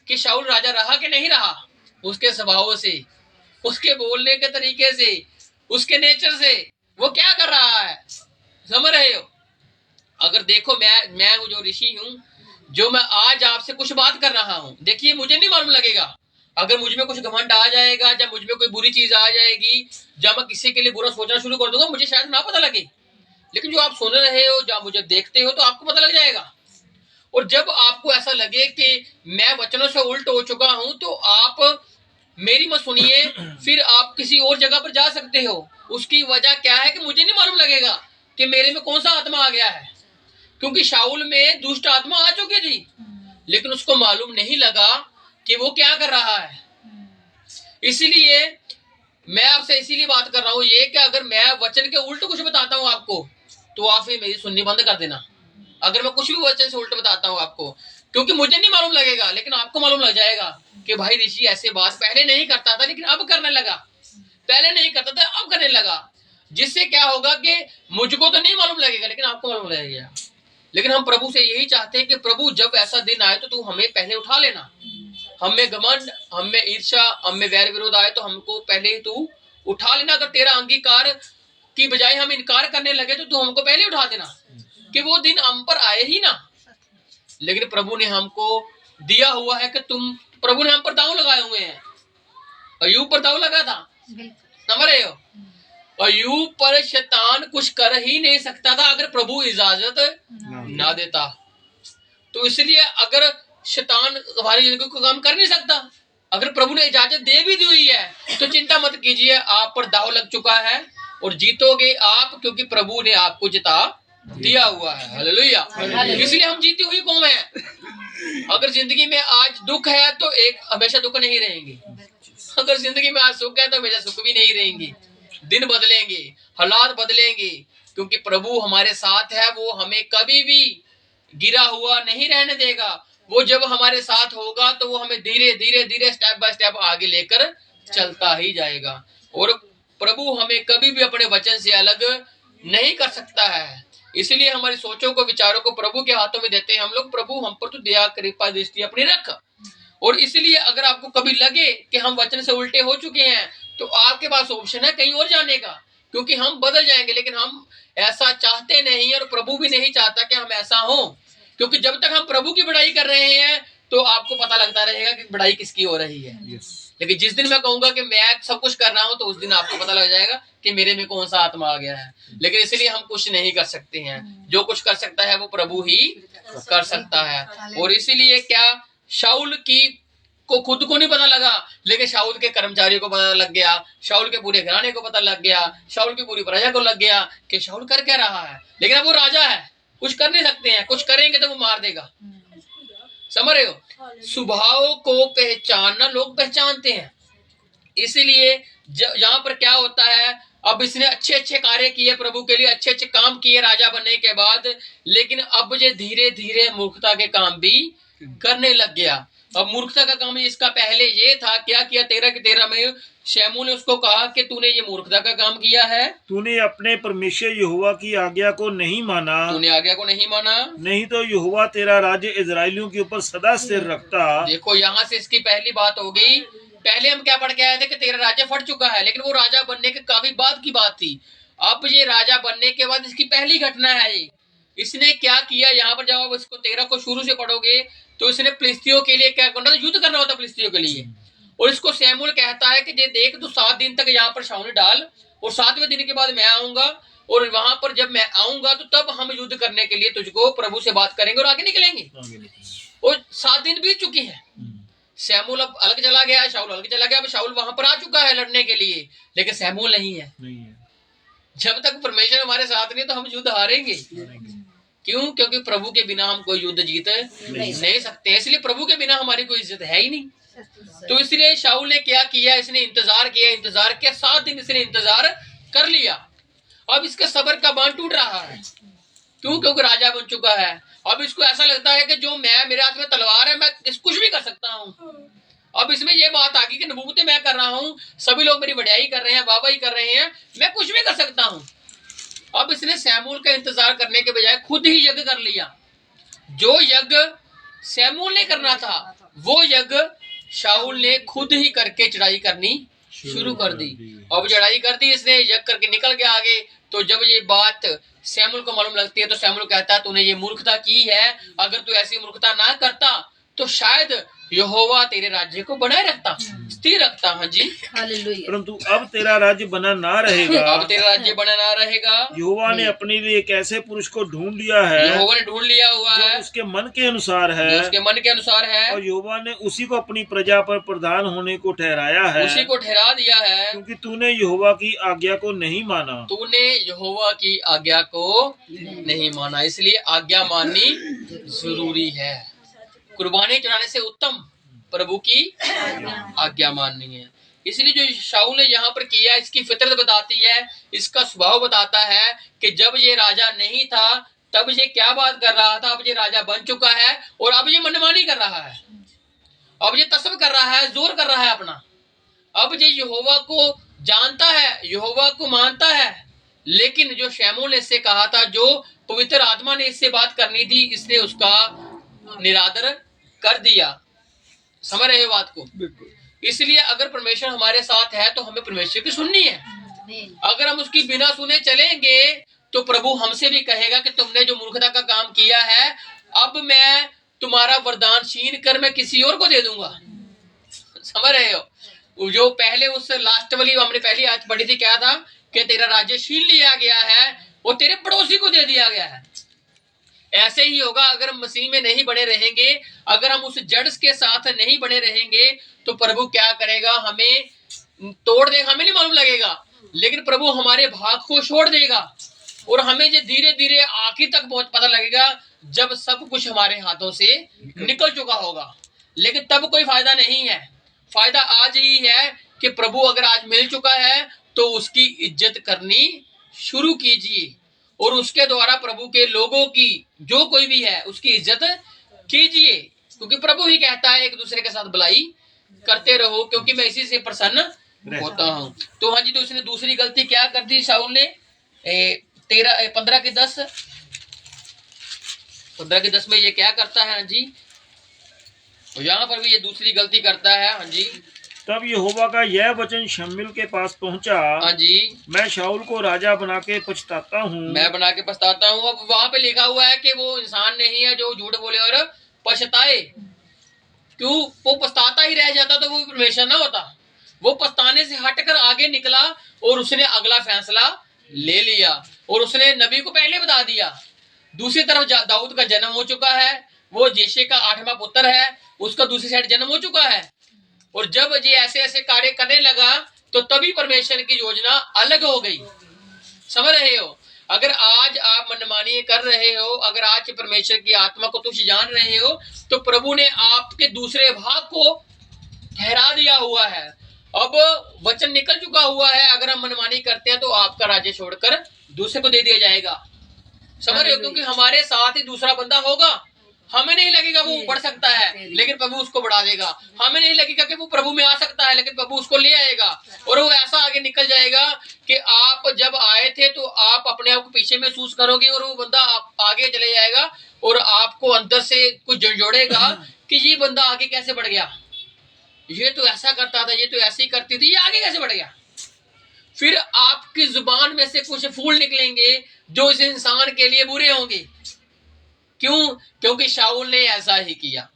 कि शाऊल राजा रहा कि नहीं रहा? उसके स्वभाव से, उसके बोलने के तरीके से, उसके नेचर से, वो क्या कर रहा है। समझ रहे हो? अगर देखो मैं हूं जो ऋषि हूं, जो मैं आज आपसे कुछ बात कर रहा हूं, देखिए मुझे नहीं मालूम लगेगा। अगर मुझ में कुछ घमंड आ जाएगा, जब मुझ में कोई बुरी चीज आ जाएगी, जब मैं किसी के लिए बुरा सोचना शुरू कर दूंगा, मुझे शायद ना पता लगे, लेकिन जो आप सुन रहे हो, जब मुझे देखते हो, तो आपको पता लग जाएगा। और जब आपको ऐसा लगे कि मैं वचनों से उल्ट हो चुका हूं, तो आप मेरी मत सुनिए, फिर आप किसी और जगह पर जा सकते हो। उसकी वजह क्या है कि मुझे नहीं मालूम लगेगा कि मेरे में कौन सा आत्मा आ गया है, क्योंकि शाऊल में दुष्ट आत्मा आ चुकी थी, लेकिन उसको मालूम नहीं लगा कि वो क्या कर रहा है। इसीलिए मैं आपसे इसीलिए बात कर रहा हूं ये कि अगर मैं वचन के उल्ट कुछ बताता हूं आपको, तो आप फिर मेरी सुननी बंद कर देना। अगर मैं कुछ भी वचन से उल्ट बताता हूं आपको, क्योंकि मुझे नहीं मालूम लगेगा, लेकिन आपको मालूम लग जाएगा कि भाई ऋषि ऐसे बात पहले नहीं करता था लेकिन अब करने लगा, पहले नहीं करता था अब करने लगा। जिससे क्या होगा कि मुझको तो नहीं मालूम लगेगा लेकिन आपको मालूम लगेगा। लेकिन हम प्रभु से यही चाहते हैं कि प्रभु जब ऐसा दिन आए तो तू हमें पहले उठा लेना। हम में घमंड, हम में ईर्ष्या, हम में वैर विरोध आए तो हमको पहले ही तू उठा लेना। अगर तेरा अंगीकार की बजाय हम इनकार करने लगे तो तू हमको पहले उठा देना, कि वो दिन हम पर आए ही ना। लेकिन प्रभु ने हमको दिया हुआ है कि प्रभु ने हम पर दांव लगाए हुए हैं। अय्यूब पर दांव लगा था, समझ रहे हो? अय्यूब पर शैतान कुछ कर ही नहीं सकता था अगर प्रभु इजाजत ना देता। तो इसलिए अगर शैतान हमारी जिंदगी को काम कर नहीं सकता, अगर प्रभु ने इजाजत दे भी दी हुई है तो चिंता मत कीजिए, आप पर दाव लग चुका है और जीतोगे आप, क्योंकि प्रभु ने आपको जिता दिया हुआ है। हालेलुया। इसलिए हम जीती हुई कौम है। अगर जिंदगी में आज दुख है तो एक हमेशा दुख नहीं रहेंगे, अगर जिंदगी में आज सुख है तो हमेशा सुख भी नहीं रहेंगे। दिन बदलेंगे, हालात बदलेंगे, क्योंकि प्रभु हमारे साथ है। वो हमें कभी भी गिरा हुआ नहीं रहने देगा। वो जब हमारे साथ होगा तो वो हमें धीरे धीरे धीरे स्टेप बाय स्टेप आगे लेकर चलता ही जाएगा। और प्रभु हमें कभी भी अपने वचन से अलग नहीं कर सकता है। इसलिए हमारी सोचों को, विचारों को प्रभु के हाथों में देते हैं हम लोग। प्रभु हम पर तो दया कृपा दृष्टि अपनी रख। और इसलिए अगर आपको कभी लगे कि हम वचन से उल्टे हो चुके हैं तो आपके पास ऑप्शन है कहीं और जाने का, क्योंकि हम बदल जाएंगे। लेकिन हम ऐसा चाहते नहीं और प्रभु भी नहीं चाहता कि हम ऐसा हो, क्योंकि जब तक हम प्रभु की बड़ाई कर रहे हैं तो आपको पता लगता रहेगा कि बड़ाई किसकी हो रही है। लेकिन जिस दिन मैं कहूंगा कि मैं सब कुछ कर रहा हूं तो उस दिन आपको पता लग जाएगा कि मेरे में कौन सा आत्मा आ गया है। लेकिन इसलिए हम कुछ नहीं कर सकते हैं, जो कुछ कर सकता है वो प्रभु ही कर सकता है। और इसीलिए क्या शाऊल की को खुद को नहीं पता लगा, लेकिन शाऊल के कर्मचारियों को पता लग गया, शाऊल के पूरे घराने को पता लग गया, शाऊल की पूरी प्रजा को लग गया कि शाऊल कर क्या रहा है। लेकिन अब वो राजा है, कुछ कर नहीं सकते हैं, कुछ करेंगे तो वो मार देगा। समझ रहे हो? स्वभाव को पहचानना लोग पहचानते हैं। इसलिए यहाँ पर क्या होता है, अब इसने अच्छे अच्छे कार्य किए प्रभु के लिए, अच्छे अच्छे काम किए राजा बनने के बाद, लेकिन अब ये धीरे धीरे मूर्खता के काम भी करने लग गया। अब मूर्खता का काम इसका पहले ये था, क्या किया 13 के 13 में शमूएल ने उसको कहा कि तूने ये मूर्खता का काम किया है, तूने अपने परमेश्वर यहोवा की आज्ञा को नहीं माना, तूने आज्ञा को नहीं माना, नहीं तो यहोवा तेरा राज्य इजराइलियों के ऊपर सदा स्थिर रखता। देखो यहाँ से इसकी पहली बात हो गई। पहले हम क्या पढ़ के आए थे कि तेरा राज्य फट चुका है, लेकिन वो राजा बनने के काफी बाद की बात थी। अब ये राजा बनने के बाद इसकी पहली घटना है ये। इसने क्या किया, यहाँ पर जब इसको 13 को शुरू से पढ़ोगे तो इसने फिलिस्तियों के लिए क्या करना था, युद्ध करना होता फिलिस्तियों के लिए। और इसको शमूएल कहता है कि ये देख तू 7 दिन तक यहाँ पर छावनी डाल और 7वें दिन के बाद मैं आऊंगा, और वहां पर जब मैं आऊंगा तो तब हम युद्ध करने के लिए तुझको प्रभु से बात करेंगे और आगे निकलेंगे। और 7 दिन बीत चुके हैं, शमूएल अब अलग चला गया, शाऊल अलग चला गया। अब शाऊल वहां पर आ चुका है लड़ने के लिए, लेकिन शमूएल नहीं है। जब तक परमेश्वर हमारे साथ नहीं तो हम युद्ध हारेंगे। क्यों? क्योंकि प्रभु के बिना हम कोई युद्ध जीत नहीं सकते। इसलिए प्रभु के बिना हमारी कोई इज्जत है ही नहीं। तो इसलिए शाऊल ने क्या किया, इसने इंतजार किया 7 दिन इसने इंतजार कर लिया। अब इसके सब्र का बांध टूट रहा है। क्यों? क्योंकि राजा बन चुका है। अब इसको ऐसा लगता है कि जो मेरे हाथ में तलवार है, मैं कुछ भी कर सकता हूँ। अब इसमें ये बात आ गई कि नबूवतें मैं कर रहा हूँ, सभी लोग मेरी बढ़ियाई कर रहे हैं, वाहवाही कर रहे हैं, मैं कुछ भी कर सकता हूँ। अब इसने शमूएल का इंतजार करने के बजाय खुद ही यज्ञ कर लिया। जो यज्ञ शमूएल ने करना था वो यज्ञ शाऊल ने खुद ही करके चढ़ाई करनी शुरू कर दी। अब चढ़ाई कर दी इसने, यज्ञ करके निकल गया आगे। तो जब ये बात शमूएल को मालूम लगती है तो शमूएल कहता है तूने ये मूर्खता की है, अगर तू ऐसी मूर्खता ना करता तो शायद यहोवा तेरे राज्य को बनाए रखता, स्थिर रखता। हाँ जी, हालेलुया। परंतु अब तेरा राज्य बना ना रहेगा। अब तेरा राज्य बना ना रहेगा। यहोवा ने अपने लिए एक ऐसे पुरुष को ढूंढ लिया है, यहोवा ने ढूंढ लिया हुआ जो है, उसके मन के अनुसार है, जो उसके मन के अनुसार है, और यहोवा ने उसी को अपनी प्रजा पर प्रधान होने को ठहराया है, उसी को ठहरा दिया है, क्योंकि तूने यहोवा की आज्ञा को नहीं माना। तूने यहोवा की आज्ञा को नहीं माना। इसलिए आज्ञा माननी जरूरी है। कुर्बानी चढ़ाने से उत्तम प्रभु की आज्ञा माननी है। इसलिए जो शाऊल ने यहाँ पर किया, इसकी फितरत बताती है, इसका स्वभाव बताता है कि जब ये राजा नहीं था तब ये क्या बात कर रहा था। अब ये राजा बन चुका है और अब ये मनमानी कर रहा है, अब ये तसब कर रहा है, जोर कर रहा है अपना। अब ये यहोवा को जानता है, यहोवा को मानता है, लेकिन जो शमूएल ने इससे कहा था, जो पवित्र आत्मा ने इससे बात करनी थी, इसने उसका निरादर कर दिया। समझ रहे हो बात को? इसलिए अगर परमेश्वर हमारे साथ है तो हमें परमेश्वर की सुननी है। अगर हम उसकी बिना सुने चलेंगे तो प्रभु हमसे भी कहेगा कि तुमने जो मूर्खता का काम किया है, अब मैं तुम्हारा वरदान छीन कर मैं किसी और को दे दूंगा। समझ रहे हो? जो पहले उस लास्ट वाली हमने पहली आज पढ़ी थी, क्या था कि तेरा राज्य छीन लिया गया है और तेरे पड़ोसी को दे दिया गया है। ऐसे ही होगा अगर हम मसीह में नहीं बने रहेंगे, अगर हम उस जड़ के साथ नहीं बने रहेंगे तो प्रभु क्या करेगा, हमें तोड़ देगा, हमें नहीं मालूम लगेगा, लेकिन प्रभु हमारे भाग को छोड़ देगा और हमें ये धीरे धीरे आखिर तक बहुत पता लगेगा जब सब कुछ हमारे हाथों से निकल चुका होगा। लेकिन तब कोई फायदा नहीं है, फायदा आज ही है कि प्रभु अगर आज मिल चुका है तो उसकी इज्जत करनी शुरू कीजिए और उसके द्वारा प्रभु के लोगों की जो कोई भी है उसकी इज्जत कीजिए, क्योंकि प्रभु ही कहता है एक दूसरे के साथ भलाई करते रहो क्योंकि मैं इसी से प्रसन्न होता हूँ। तो हाँ जी, तो उसने दूसरी गलती क्या कर दी शाऊल ने, 15:10 में ये क्या करता है, हाँ जी, तो यहाँ पर भी ये दूसरी गलती करता है। हाँ जी, तब यहोवा का यह वचन शमूएल के पास पहुंचा, हाँ जी, मैं शाऊल को राजा बना के पछताता हूँ। मैं बना के पछताता हूँ। अब वहां पे लिखा हुआ है कि वो इंसान नहीं है जो झूठ बोले और पछताए। क्यों? वो पछताता ही रह जाता तो वो परमेश्वर ना होता। वो पछताने से हटकर आगे निकला और उसने अगला फैसला ले लिया और उसने नबी को पहले बता दिया। दूसरी तरफ दाऊद का जन्म हो चुका है, वो यिशै का 8वां पुत्र है, उसका दूसरी साइड जन्म हो चुका है और जब ये ऐसे ऐसे कार्य करने लगा तो तभी परमेश्वर की योजना अलग हो गई। समझ रहे हो? अगर आज आप मनमानी कर रहे हो, अगर आज परमेश्वर की आत्मा को तुच्छ जान रहे हो तो प्रभु ने आपके दूसरे भाग को ठहरा दिया हुआ है। अब वचन निकल चुका हुआ है, अगर हम मनमानी करते हैं तो आपका राज्य छोड़कर दूसरे को दे दिया जाएगा। समझ रहे हो? क्योंकि हमारे साथ ही दूसरा बंदा होगा, हमें नहीं लगेगा वो बढ़ सकता है लेकिन प्रभु उसको बढ़ा देगा, हमें नहीं लगेगा कि वो प्रभु में आ सकता है लेकिन प्रभु उसको ले आएगा और वो ऐसा आगे निकल जाएगा कि आप जब आए थे तो आप अपने आप को पीछे महसूस करोगे और वो बंदा आप आगे चले जाएगा और आपको अंदर से कुछ जोड़ेगा कि ये बंदा आगे कैसे बढ़ गया, ये तो ऐसा करता था, ये तो ऐसे ही करती थी, ये आगे कैसे बढ़ गया। फिर आपकी जुबान में से कुछ फूल निकलेंगे जो इस इंसान के लिए बुरे होंगे। क्यों? क्योंकि शाऊल ने ऐसा ही किया।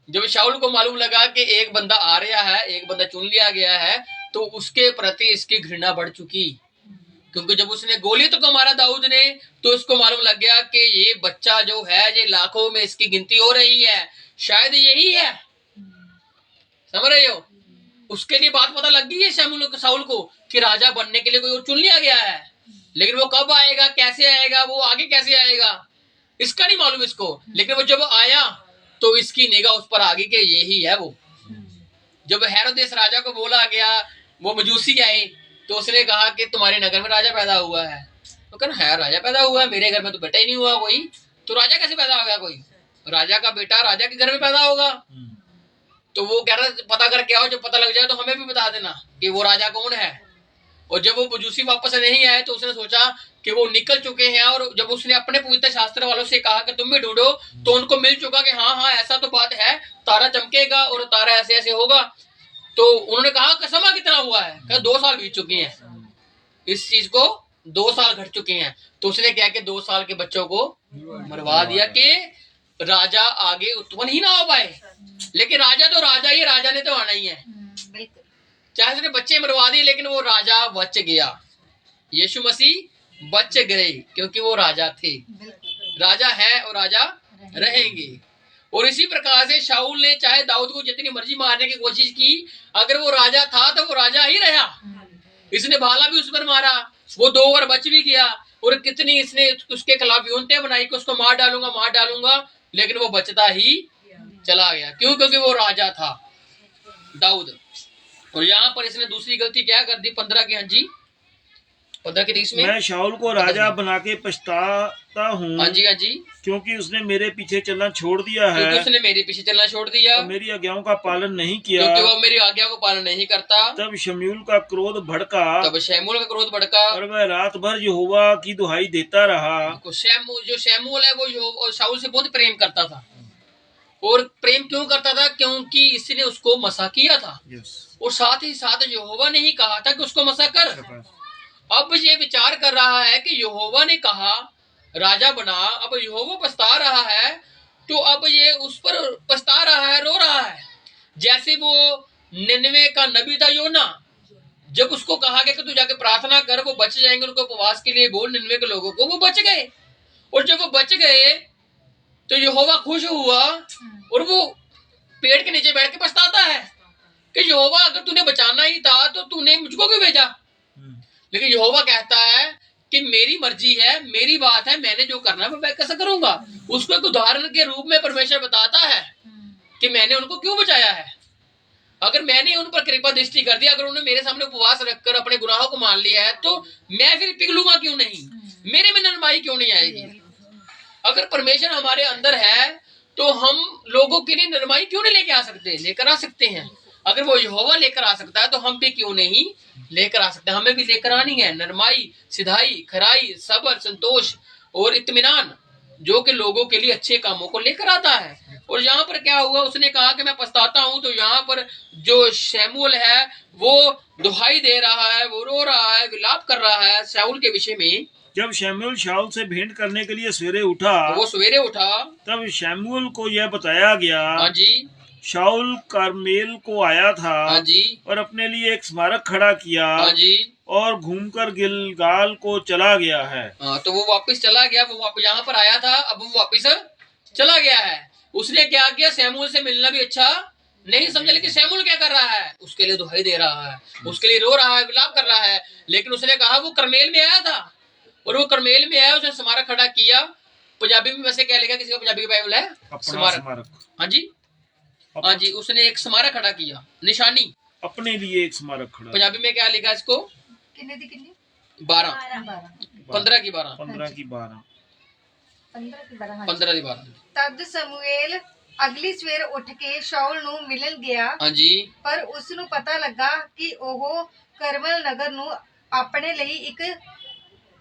जब शाऊल को मालूम लगा कि एक बंदा आ रहा है, एक बंदा चुन लिया गया है, तो उसके प्रति इसकी घृणा बढ़ चुकी। क्योंकि जब उसने गोलियत को मारा दाऊद ने तो उसको मालूम लग गया कि ये बच्चा जो है ये लाखों में इसकी गिनती हो रही है, शायद यही है। समझ रहे हो? उसके लिए बात पता लग गई है शाऊल को कि राजा बनने के लिए कोई और चुन लिया गया है, लेकिन वो कब आएगा, कैसे आएगा, वो आगे कैसे आएगा इसका नहीं मालूम इसको। लेकिन वो जब आया तो इसकी निगाह उस पर आ गई कि यही है वो। जब हेरोदेस राजा को बोला गया, वो मजूसी आए तो उसने कहा कि तुम्हारे नगर में राजा पैदा हुआ है। तो कहना है राजा पैदा हुआ है, मेरे घर में तो बेटा ही नहीं हुआ कोई, तो राजा कैसे पैदा हो गया कोई? राजा का बेटा राजा के घर में पैदा होगा। तो वो कह रहा पता करके आओ, जब पता लग जाए तो हमें भी बता देना कि वो राजा कौन है। और जब वो मजूसी वापस नहीं आए तो उसने सोचा कि वो निकल चुके हैं और जब उसने अपने पवित्र शास्त्र वालों से कहा कि तुम भी ढूंढो तो उनको मिल चुका कि हाँ हाँ ऐसा तो बात है, तारा चमकेगा और तारा ऐसे ऐसे होगा। तो उन्होंने कहा कि समय कितना हुआ है? कहा 2 साल बीत चुके हैं, इस चीज को 2 साल घट चुके हैं। तो उसने क्या कि 2 साल के बच्चों को मरवा दिया कि राजा आगे उत्पन्न ही ना हो पाए। लेकिन राजा तो राजा ही, राजा ने तो आना ही है, चाहे उसने बच्चे मरवा दिए लेकिन वो राजा बच गया। यीशु मसीह बच गए क्योंकि वो राजा थे, राजा है और राजा रहेंगे। और इसी प्रकार से शाऊल ने चाहे दाऊद को जितनी मर्जी मारने की कोशिश की, अगर वो राजा था तो वो राजा ही रहा। इसने भाला भी उस पर मारा, वो 2 बार बच भी गया और कितनी इसने उसके खिलाफ यूनते बनाई कि उसको मार डालूंगा, लेकिन वो बचता ही चला गया। क्यों? क्योंकि वो राजा था दाऊद। और यहाँ पर इसने दूसरी गलती क्या कर दी? 15 की, हाँ जी, 15:30 में, मैं शाऊल को राजा बना के पछताता हूँ, हाँ जी, हाँ जी, क्योंकि उसने मेरे पीछे चलना छोड़ दिया है, क्योंकि उसने मेरे पीछे चलना छोड़ दिया और मेरी आज्ञाओं का पालन नहीं किया, क्योंकि वो मेरी आज्ञा को पालन नहीं करता। तब शमूएल का क्रोध भड़का, तब शमूएल का क्रोध भड़का और वह रात भर यहोवा की दुहाई देता रहा। जो शमूएल है वो शाऊल से बहुत प्रेम करता था। और प्रेम क्यों करता था? क्योंकि इसने उसको मसा किया था और साथ ही साथ यहोवा ने ही कहा था कि उसको मसा कर। अब ये विचार कर रहा है कि यहोवा ने कहा राजा बना, अब यहोवा पछता रहा है तो अब ये उस पर पछता रहा है, रो रहा है। जैसे वो निनवे का नबी था योना, जब उसको कहा गया कि तू जाके प्रार्थना कर, वो बच जाएंगे, उनको उपवास के लिए बोल निन्वे के लोगों को, वो बच गए। और जब वो बच गए तो यहोवा खुश हुआ और वो पेड़ के नीचे बैठ के पछताता है कि यहोवा अगर तूने बचाना ही था तो तूने मुझको क्यों भेजा। लेकिन यहोवा कहता है कि मेरी मर्जी है, मेरी बात है, मैंने जो करना है मैं कैसे करूंगा। उसको एक उदाहरण के रूप में परमेश्वर बताता है कि मैंने उनको क्यों बचाया है। अगर मैंने उन पर कृपा दृष्टि कर दिया, अगर उन्होंने मेरे सामने उपवास रखकर अपने गुनाहों को मान लिया है, तो मैं फिर पिघलूंगा क्यों नहीं, मेरे में नरमाई क्यों नहीं आएगी। अगर परमेश्वर हमारे अंदर है तो हम लोगों के लिए नरमाई क्यों नहीं लेके आ सकते, लेकर आ सकते हैं। अगर वो यहोवा लेकर आ सकता है तो हम भी क्यों नहीं लेकर आ सकते। हमें भी लेकर आनी है नरमाई, सिधाई, खराई, सब्र, संतोष और इत्मीनान, जो कि लोगों के लिए अच्छे कामों को लेकर आता है। और यहाँ पर क्या हुआ, उसने कहा कि मैं पछताता हूं। तो यहाँ पर जो शमूएल है वो दुहाई दे रहा है, वो रो रहा है, विलाप कर रहा है शाऊल के विषय में। जब शमूएल शाऊल से भेंट करने के लिए सवेरे उठा, वो सवेरे उठा, तब शमूएल को यह बताया गया, हाँ जी, शाऊल करमेल को आया था, हाँ जी, और अपने लिए एक स्मारक खड़ा किया, हाँ जी, और घूमकर गिलगाल को चला गया है। हाँ, तो वो वापस चला गया। वो वापस यहाँ पर आया था, अब वो वापस चला गया है। उसने क्या किया, शमूएल से मिलना भी अच्छा नहीं समझा। लेकिन शमूएल क्या कर रहा है, उसके लिए दुहाई दे रहा है, उसके लिए रो रहा है, विलाप कर रहा है। लेकिन उसने कहा वो करमेल में आया था, और वो करमेल में आया, उसने स्मारक खड़ा किया। पंजाबी में वैसे क्या लिखा, किसी का पंजाबी की बाइबल है, स्मारक। हाँ जी, हाँ जी, उसने एक स्मारक खड़ा किया, निशानी, अपने लिए एक स्मारक खड़ा। पंजाबी में क्या लिखा इसको, 12, 15 की 12, 15 की 12, 15 की 12। तद समूएल ਅਗਲੀ ਸਵੇਰ ਉੱਠ ਕੇ ਸ਼ਾਉਲ ਨੂੰ ਮਿਲਣ ਗਿਆ। ਹਾਂਜੀ, ਪਰ ਉਸ ਨੂੰ ਪਤਾ ਲੱਗਾ ਕਿ ਉਹ ਕਰਮਲ ਨਗਰ ਨੂੰ ਆਪਣੇ ਲਈ ਇੱਕ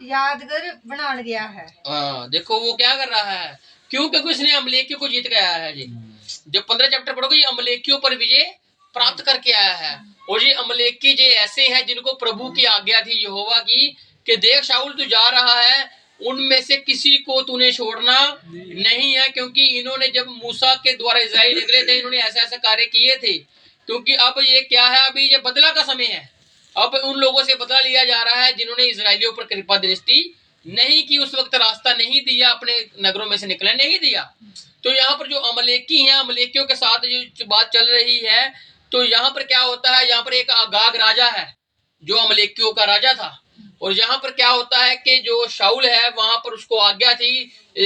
यादगार बनाने गया है। हाँ, देखो वो क्या कर रहा है, क्यों, क्योंकि उसने अमलेकियों को जीत के आया है जी। जब 15 चैप्टर पढ़ोगे, ये अमलेकियों पर विजय प्राप्त करके आया है। और ये अमलेकी जो ऐसे हैं जिनको प्रभु की आज्ञा थी यहोवा की कि देख शाऊल तू जा रहा है, उनमें से किसी को तूने छोड़ना नहीं है, क्योंकि इन्होंने जब मूसा के द्वारा इस्राएल निकले थे, इन्होंने ऐसे ऐसे कार्य किए थे। क्योंकि अब ये क्या है, अभी ये बदला का समय है। अब उन लोगों से बदला लिया जा रहा है जिन्होंने इजरायलियों पर कृपा दृष्टि नहीं की, उस वक्त रास्ता नहीं दिया, अपने नगरों में से निकलने नहीं दिया। तो यहाँ पर जो अमलेकी हैं, अमलेकियों के साथ जो बात चल रही है, तो यहाँ पर क्या होता है, यहाँ पर एक आगाग राजा है जो अमलेकियों का राजा था। और यहाँ पर क्या होता है कि जो शाऊल है वहां पर उसको आज्ञा थी,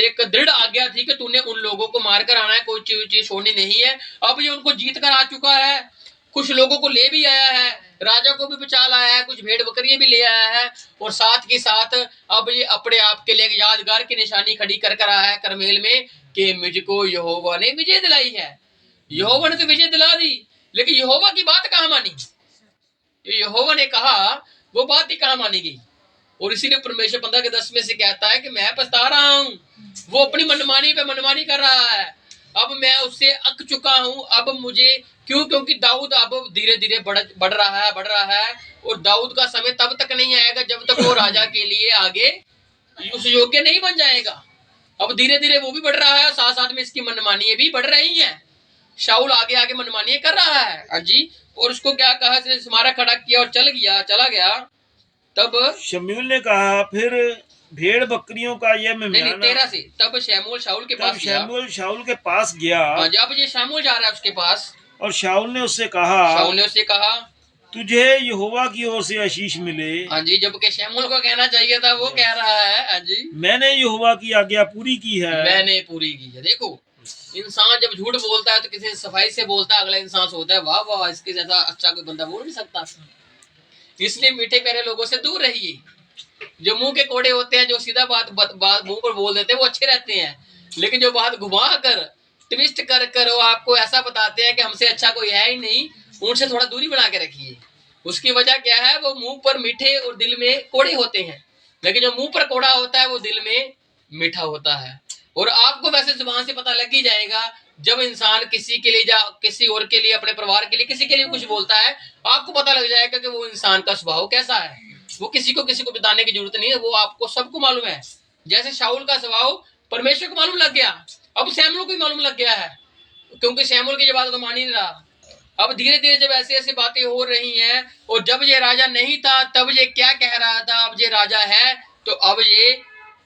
एक दृढ़ आज्ञा थी कि तूने उन लोगों को मारकर आना है, कोई चीज छोड़नी नहीं है। अब ये उनको जीत कर आ चुका है, कुछ लोगों को ले भी आया है, राजा को भी बचा लाया है, कुछ भेड़ बकरियां भी ले आया है, और साथ के साथ अब ये अपने आप के लिए यादगार की निशानी खड़ी कर कर आया है करमेल में कि मुझको यहोवा ने विजय दिलाई है। यहोवा ने तो विजय दिला दी, लेकिन यहोवा की बात कहाँ मानी, यहोवा ने कहा वो बात ही कहाँ मानी गई। और इसीलिए परमेश्वर 15 के 10 में से कहता है कि मैं पछता रहा हूँ, वो अपनी मनमानी पे मनमानी कर रहा है, अब मैं उससे अक चुका हूँ। अब मुझे क्यों, क्योंकि दाऊद अब धीरे धीरे बढ़ रहा है, और दाऊद का समय तब तक नहीं आएगा जब तक वो राजा के लिए आगे उस योग्य नहीं बन जाएगा। अब धीरे धीरे वो भी बढ़ रहा है, साथ साथ में इसकी मनमानियां भी बढ़ रही हैं। शाऊल आगे आगे मनमानियां कर रहा है अजी। और उसको क्या कहा, स्मारक खड़ा किया और चला गया। तब शमूएल ने कहा, फिर भेड़ बकरियों का यह नहीं 13 से, तब शमूएल शाऊल के पास गया। शमूएल शाऊल के पास गया, अब ये शमूएल जा रहा है उसके पास, और शाऊल ने उससे कहा, तुझे यहोवा की ओर से आशीष मिले। हाँ जी, जबकि शमूएल को कहना चाहिए था, वो कह रहा है हाँ जी, मैंने यहोवा की आज्ञा पूरी की है, मैंने पूरी की है। देखो, इंसान जब झूठ बोलता है तो किसी सफाई से बोलता है, अगला इंसान सोचता है वाह वाह, इसके जैसा अच्छा कोई बंदा बोल नहीं सकता। इसलिए मीठे प्यारे लोगों से दूर रहिए। जो मुंह के कोड़े होते हैं, जो सीधा बात मुंह पर बोल देते हैं, वो अच्छे रहते हैं। लेकिन जो बात घुमा कर, ट्विस्ट कर कर वो आपको ऐसा बताते हैं कि हमसे अच्छा कोई है ही नहीं, उनसे थोड़ा दूरी बना के रखिए। उसकी वजह क्या है, वो मुंह पर मीठे और दिल में कोड़े होते हैं, लेकिन जो मुंह पर कोड़ा होता है वो दिल में मीठा होता है। और आपको वैसे जुबान से पता लग ही जाएगा, जब इंसान किसी के लिए या किसी और के लिए, अपने परिवार के लिए, किसी के लिए कुछ बोलता है, आपको पता लग जाएगा कि वो इंसान का स्वभाव कैसा है। वो किसी को बताने की जरूरत नहीं है, वो आपको सबको मालूम है। जैसे शाऊल का स्वभाव परमेश्वर को मालूम लग गया, अब शमूएल को भी मालूम लग गया है, क्योंकि शमूएल की बात को मान ही नहीं रहा। अब धीरे धीरे जब ऐसी ऐसी बातें हो रही हैं, और जब ये राजा नहीं था तब ये क्या कह रहा था, अब ये राजा है तो अब ये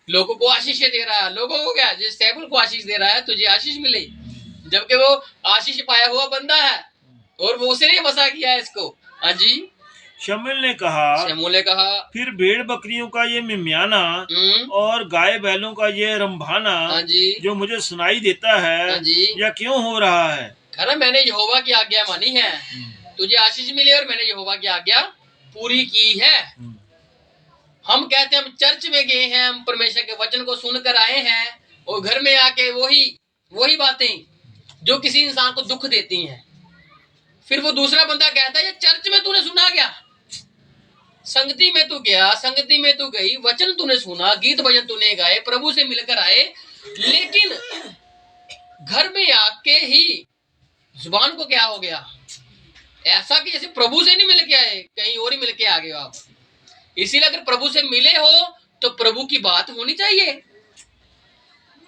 लोगों को आशीष दे रहा है। लोगों को क्या, जिस शमूएल को आशीष दे रहा है तुझे आशीष मिले, जबकि वो आशीष पाया हुआ बंदा है और वो उसे नहीं बसा किया है इसको। हाँ जी, शमूएल ने कहा फिर भेड़ बकरियों का ये मिमियाना और गाय बैलों का ये रंभाना हाँ जी, जो मुझे सुनाई देता है, हाँ जी, यह क्यों हो रहा है? खैर मैंने यहोवा की आज्ञा मानी है, तुझे आशीष मिले और मैंने यहोवा की आज्ञा पूरी की है। हम कहते हैं हम चर्च में गए हैं, हम परमेश्वर के वचन को सुनकर आए हैं, और घर में आके वही बातें जो किसी इंसान को दुख देती हैं, फिर वो दूसरा बंदा कहता है ये चर्च में तूने सुना क्या, संगति में तू गया, संगति में तू गई, वचन तूने सुना, गीत भजन तूने गाए, प्रभु से मिलकर आए, लेकिन घर में आके ही जुबान को क्या हो गया, ऐसा कि जैसे प्रभु से नहीं मिल के आए, कहीं और ही मिल के आ गए आप। इसीलिए अगर प्रभु से मिले हो तो प्रभु की बात होनी चाहिए।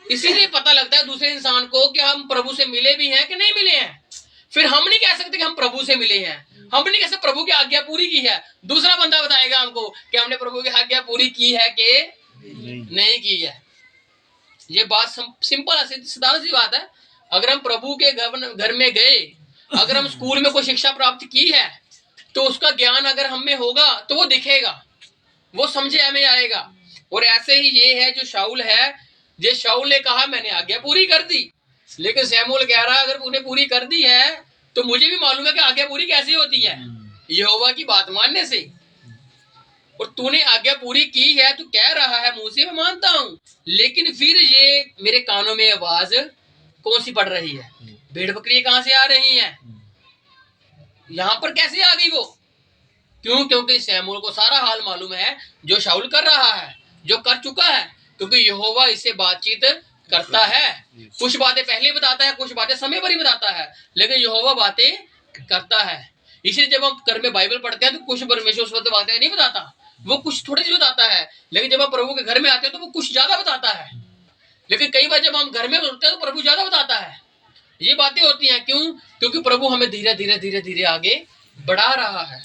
इसीलिए पता लगता है दूसरे इंसान को कि हम प्रभु से मिले भी हैं कि नहीं मिले हैं। फिर हम नहीं कह सकते कि हम प्रभु से मिले हैं, हम नहीं कह सकते प्रभु की आज्ञा पूरी की है। दूसरा बंदा बताएगा हमको कि हमने प्रभु की आज्ञा पूरी की है कि नहीं की है। ये बात सिंपल है, साधारण सी बात है। अगर हम प्रभु के घर में गए, अगर हम स्कूल में कोई शिक्षा प्राप्त की है, तो उसका ज्ञान अगर हम में होगा तो वो दिखेगा, वो समझे हमें आएगा। और ऐसे ही ये है जो शाऊल है, जे शाऊल ने कहा मैंने आज्ञा पूरी कर दी, लेकिन शमूएल कह रहा अगर तूने पूरी कर दी है तो मुझे भी मालूम है कि आज्ञा पूरी कैसे होती है, यहोवा की बात मानने से। और तूने आज्ञा पूरी की है, तू कह रहा है मुंह से मैं मानता हूं, लेकिन फिर ये मेरे कानों में आवाज कौन सी पड़ रही है, भेड़ बकरी कहां से आ रही हैं, यहां पर कैसे आ गई वो? क्यों? क्योंकि शमूएल को सारा हाल मालूम है जो शाऊल कर रहा है, जो कर चुका है, क्योंकि यहोवा इससे बातचीत करता है। कुछ बातें पहले बताता है, कुछ बातें समय पर ही बताता है, लेकिन यहोवा बातें करता है। इसलिए जब हम घर में बाइबल पढ़ते हैं तो कुछ परमेश्वर उस वक्त बातें नहीं बताता, वो कुछ थोड़ी सी बताता है, लेकिन जब हम प्रभु के घर में आते हैं तो वो कुछ ज्यादा बताता है। लेकिन कई बार जब हम घर में उठते हैं तो प्रभु ज्यादा बताता है। ये बातें होती हैं क्यों? क्योंकि प्रभु हमें धीरे धीरे धीरे धीरे आगे बढ़ा रहा है।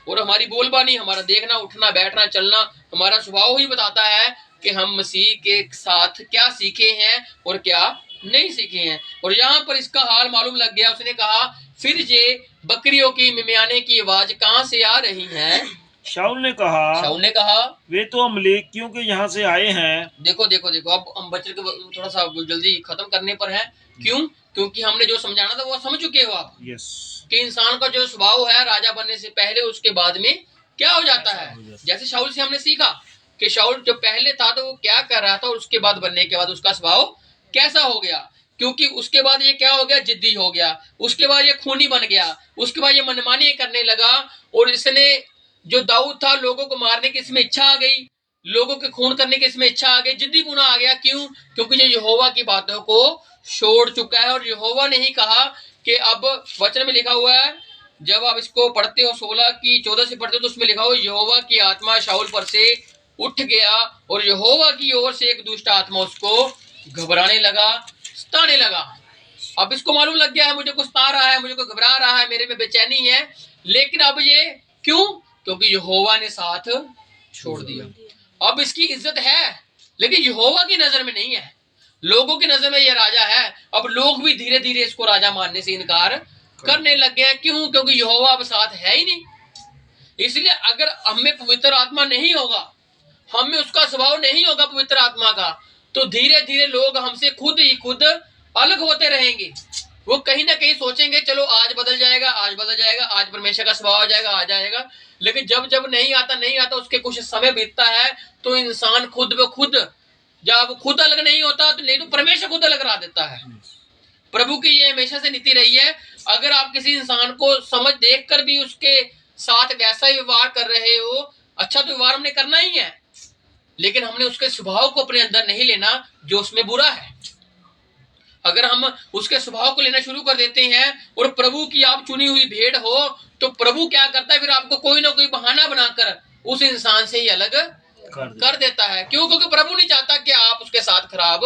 और हमारी बोलबानी, हमारा देखना, उठना, बैठना, चलना, हमारा स्वभाव ही बताता है कि हम मसीह के साथ क्या सीखे हैं और क्या नहीं सीखे हैं। और यहाँ पर इसका हाल मालूम लग गया। उसने कहा फिर ये बकरियों की मिमियाने की आवाज कहाँ से आ रही है? शाऊल ने कहा वे तो अमलेकियों के यहाँ से आए हैं। देखो देखो देखो, अब हम बच्चे को थोड़ा सा जल्दी खत्म करने पर है। क्यों? क्योंकि हमने जो समझाना था वो समझ चुके हो आप। यस। कि इंसान का जो स्वभाव है राजा बनने से पहले, उसके बाद में क्या हो जाता है। जैसे शाऊल से हमने सीखा कि शाऊल जो पहले था तो वो क्या कर रहा था, और उसके बाद बनने के बाद उसका स्वभाव कैसा हो गया। क्योंकि उसके बाद ये क्या हो गया, जिद्दी हो गया, उसके बाद ये खूनी बन गया, उसके बाद ये मनमानी करने लगा। और इसने जो दाऊद था, लोगों को मारने की इसमें इच्छा आ गई, लोगों के खून करने की इसमें इच्छा आ गई, जिद्दी पुना आ गया। क्यों? क्योंकि ये यहोवा की बातों को छोड़ चुका है। और यहोवा ने ही कहा कि अब वचन में लिखा हुआ है, जब आप इसको पढ़ते हो 16 की 14 से पढ़ते हो तो उसमें लिखा हो यहोवा की आत्मा शाऊल पर से उठ गया और यहोवा की ओर से एक दुष्ट आत्मा उसको घबराने लगा, सताने लगा। अब इसको मालूम लग गया है मुझे कुछ सता रहा है, मुझे को घबरा रहा है, मेरे में बेचैनी है। लेकिन अब ये क्यों? क्योंकि यहोवा ने साथ छोड़ दिया। अब इसकी इज्जत है, लेकिन यहोवा की नजर में नहीं है, लोगों की नजर में ये राजा है। अब लोग भी धीरे धीरे इसको राजा मानने से इनकार करने लग गए। क्यों? क्योंकि यहोवा अब साथ है ही नहीं। इसलिए अगर हमें पवित्र आत्मा नहीं होगा, हमें उसका स्वभाव नहीं होगा पवित्र आत्मा का, तो धीरे धीरे लोग हमसे खुद ही खुद अलग होते रहेंगे। वो कहीं ना कहीं सोचेंगे चलो आज बदल जाएगा, आज बदल जाएगा, आज परमेश्वर का स्वभाव आ जाएगा, आ जाएगा। लेकिन जब जब नहीं आता उसके कुछ समय बीतता है तो इंसान खुद ब खुद, जब खुद अलग नहीं होता तो नहीं तो परमेश्वर खुद अलग करा देता है। प्रभु की ये हमेशा से नीति रही है, अगर आप किसी इंसान को समझ देख कर भी उसके साथ वैसा ही व्यवहार कर रहे हो, अच्छा तो व्यवहार हमने करना ही है, लेकिन हमने उसके स्वभाव को अपने अंदर नहीं लेना जो उसमें बुरा है। अगर हम उसके स्वभाव को लेना शुरू कर देते हैं और प्रभु की आप चुनी हुई भेड़ हो, तो प्रभु क्या करता है, फिर आपको कोई ना कोई बहाना बनाकर उस इंसान से ही अलग कर देता है। क्यों? क्योंकि प्रभु नहीं चाहता कि आप उसके साथ खराब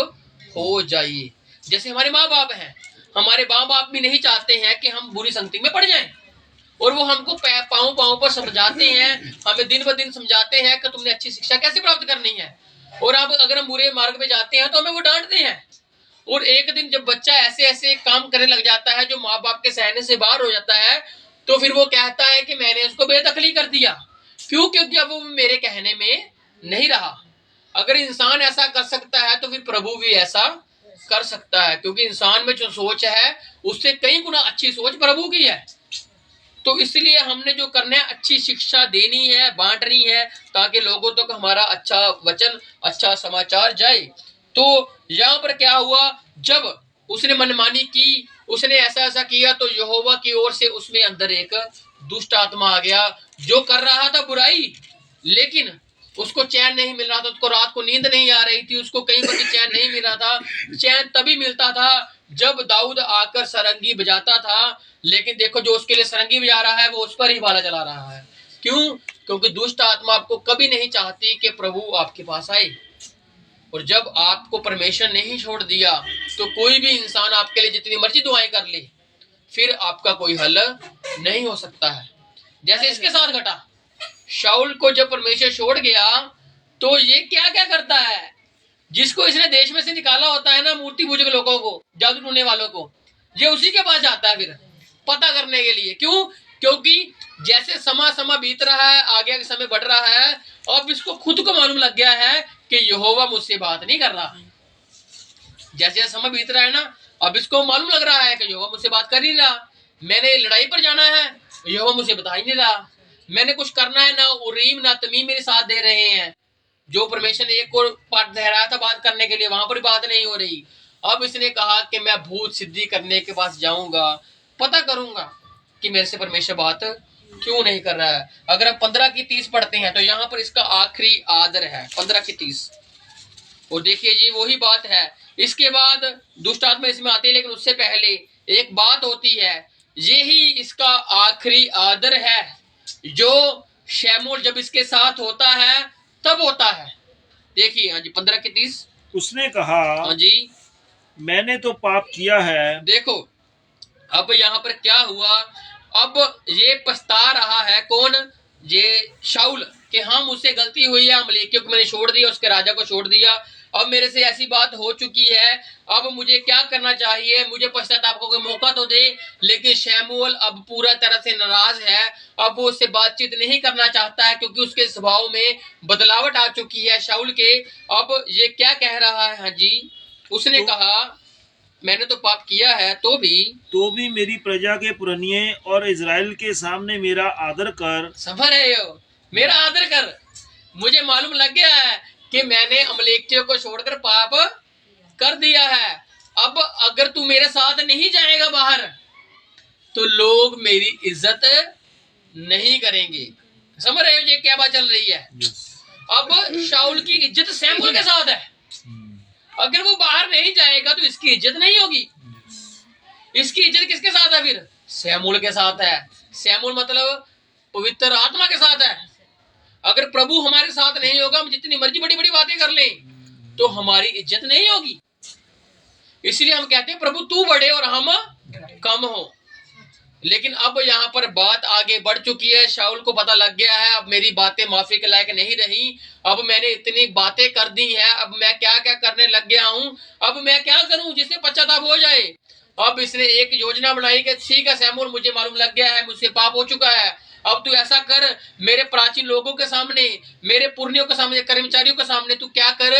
हो जाइए। जैसे हमारे माँ बाप हैं, हमारे माँ बाप भी नहीं चाहते हैं कि हम बुरी संगति में पड़ जाएं, और वो हमको पाँव पाँव पर समझाते हैं, हमें दिन ब दिन समझाते हैं कि तुमने अच्छी शिक्षा कैसे प्राप्त करनी है। और अब अगर हम बुरे मार्ग पे जाते हैं तो हमें वो डांटते हैं। और एक दिन जब बच्चा ऐसे ऐसे काम करने लग जाता है जो माँ बाप के सहने से बाहर हो जाता है, तो फिर वो कहता है कि मैंने उसको बेदखली कर दिया। क्यों? क्योंकि अब वो मेरे कहने में नहीं रहा। अगर इंसान ऐसा कर सकता है तो फिर प्रभु भी ऐसा कर सकता है, क्योंकि इंसान में जो सोच है उससे कई गुना अच्छी सोच प्रभु की है। तो इसलिए हमने जो करना है, अच्छी शिक्षा देनी है, बांटनी है, ताकि लोगों तक हमारा अच्छा वचन, अच्छा समाचार जाए। तो यहाँ पर क्या हुआ, जब उसने मनमानी की, उसने ऐसा ऐसा किया, तो यहोवा की ओर से उसमें अंदर एक दुष्ट आत्मा आ गया जो कर रहा था बुराई, लेकिन उसको चैन नहीं मिल रहा था। उसको रात को नींद नहीं आ रही थी, उसको कहीं पर भी चैन नहीं मिल रहा था। चैन तभी मिलता था जब दाऊद आकर सरंगी बजाता था, लेकिन देखो जो उसके लिए सरंगी बजा रहा है वो उस पर ही भाला चला रहा है। क्यों? क्योंकि दुष्ट आत्मा आपको कभी नहीं चाहती कि प्रभु आपके पास आए। और जब आपको परमेश्वर ने ही छोड़ दिया तो कोई भी इंसान आपके लिए जितनी मर्जी दुआएं कर ले, फिर आपका कोई हल नहीं हो सकता है। जैसे इसके साथ घटा, शाऊल को जब परमेश्वर छोड़ गया तो ये क्या क्या करता है, जिसको इसने देश में से निकाला होता है ना, मूर्ति पूजक लोगों को, जादू टूने वालों को, ये उसी के पास जाता है फिर पता करने के लिए। क्यों? क्योंकि जैसे समा बीत रहा है, आगे का समय बढ़ रहा है, अब इसको खुद को मालूम लग गया है कि यहोवा मुझसे बात नहीं कर रहा। जैसे समय बीत रहा है ना, अब इसको मालूम लग रहा है कि यहोवा मुझसे बात कर नहीं रहा। मैंने लड़ाई पर जाना है, यहोवा मुझे बता ही नहीं रहा। मैंने कुछ करना है, ना उरीम ना तमीम मेरे साथ दे रहे हैं। जो परमेश्वर ने एक और पाठ ठहराया था बात करने के लिए, वहां पर बात नहीं हो रही। अब इसने कहा कि मैं भूत सिद्धि करने के पास जाऊंगा, पता करूंगा कि मेरे से परमेश्वर बात क्यों नहीं कर रहा है। अगर हम 15 की 30 पढ़ते हैं तो यहाँ पर इसका आखिरी आदर है, 15 की 30। और देखिए जी वही बात है। इसके बाद दुष्ट आत्मा इसमें आती है, लेकिन उससे पहले एक बात होती है, यही इसका आखिरी आदर है जो शैमूल जब इसके साथ होता है तब होता है। देखिए हाँ जी 15 की 30। उसने कहा, हाँ जी, मैंने तो पाप किया है। देखो अब यहाँ पर क्या हुआ, अब ये पछता रहा है कौन, ये शाऊल, कि हाँ मुझसे गलती हुई है, अमलेकियों को मैंने छोड़ दिया, उसके राजा को छोड़ दिया, अब मेरे से ऐसी बात हो चुकी है, अब मुझे क्या करना चाहिए, मुझे पश्चाताप को कोई मौका तो दे। लेकिन शमूएल अब पूरा तरह से नाराज है, अब वो उससे बातचीत नहीं करना चाहता है, क्योंकि उसके स्वभाव में बदलावट आ चुकी है शाऊल के। अब ये क्या कह रहा है, हाँ जी, उसने कहा मैंने तो पाप किया है, तो भी मेरी प्रजा के पुरनिये और इजराइल के सामने मेरा आदर कर। समझ रहे हो, मेरा आदर कर। मुझे मालूम लग गया है कि मैंने अमलेकियों को छोड़कर पाप कर दिया है। अब अगर तू मेरे साथ नहीं जाएगा बाहर तो लोग मेरी इज्जत नहीं करेंगे। समझ रहे हो ये क्या बात चल रही है। अब शाऊल की इज्जत शमूएल के साथ है, अगर वो बाहर नहीं जाएगा तो इसकी इज्जत नहीं होगी। इसकी इज्जत किसके साथ है फिर? शमूएल के साथ है। शमूएल मतलब पवित्र आत्मा के साथ है। अगर प्रभु हमारे साथ नहीं होगा, हम जितनी मर्जी बड़ी बड़ी बातें कर लें तो हमारी इज्जत नहीं होगी। इसलिए हम कहते हैं प्रभु तू बढ़े और हम कम हो। लेकिन अब यहाँ पर बात आगे बढ़ चुकी है, शाऊल को पता लग गया है अब मेरी बातें माफी के लायक नहीं रही, अब मैंने इतनी बातें कर दी हैं, अब मैं क्या क्या करने लग गया हूँ, अब मैं क्या करूं जिससे पश्चाताप हो जाए। अब इसने एक योजना बनाई कि ठीक है शमूएल, मुझे मालूम लग गया है मुझसे पाप हो चुका है, अब तू ऐसा कर, मेरे प्राचीन लोगों के सामने, मेरे पुरनियों के सामने, कर्मचारियों के सामने तू क्या कर,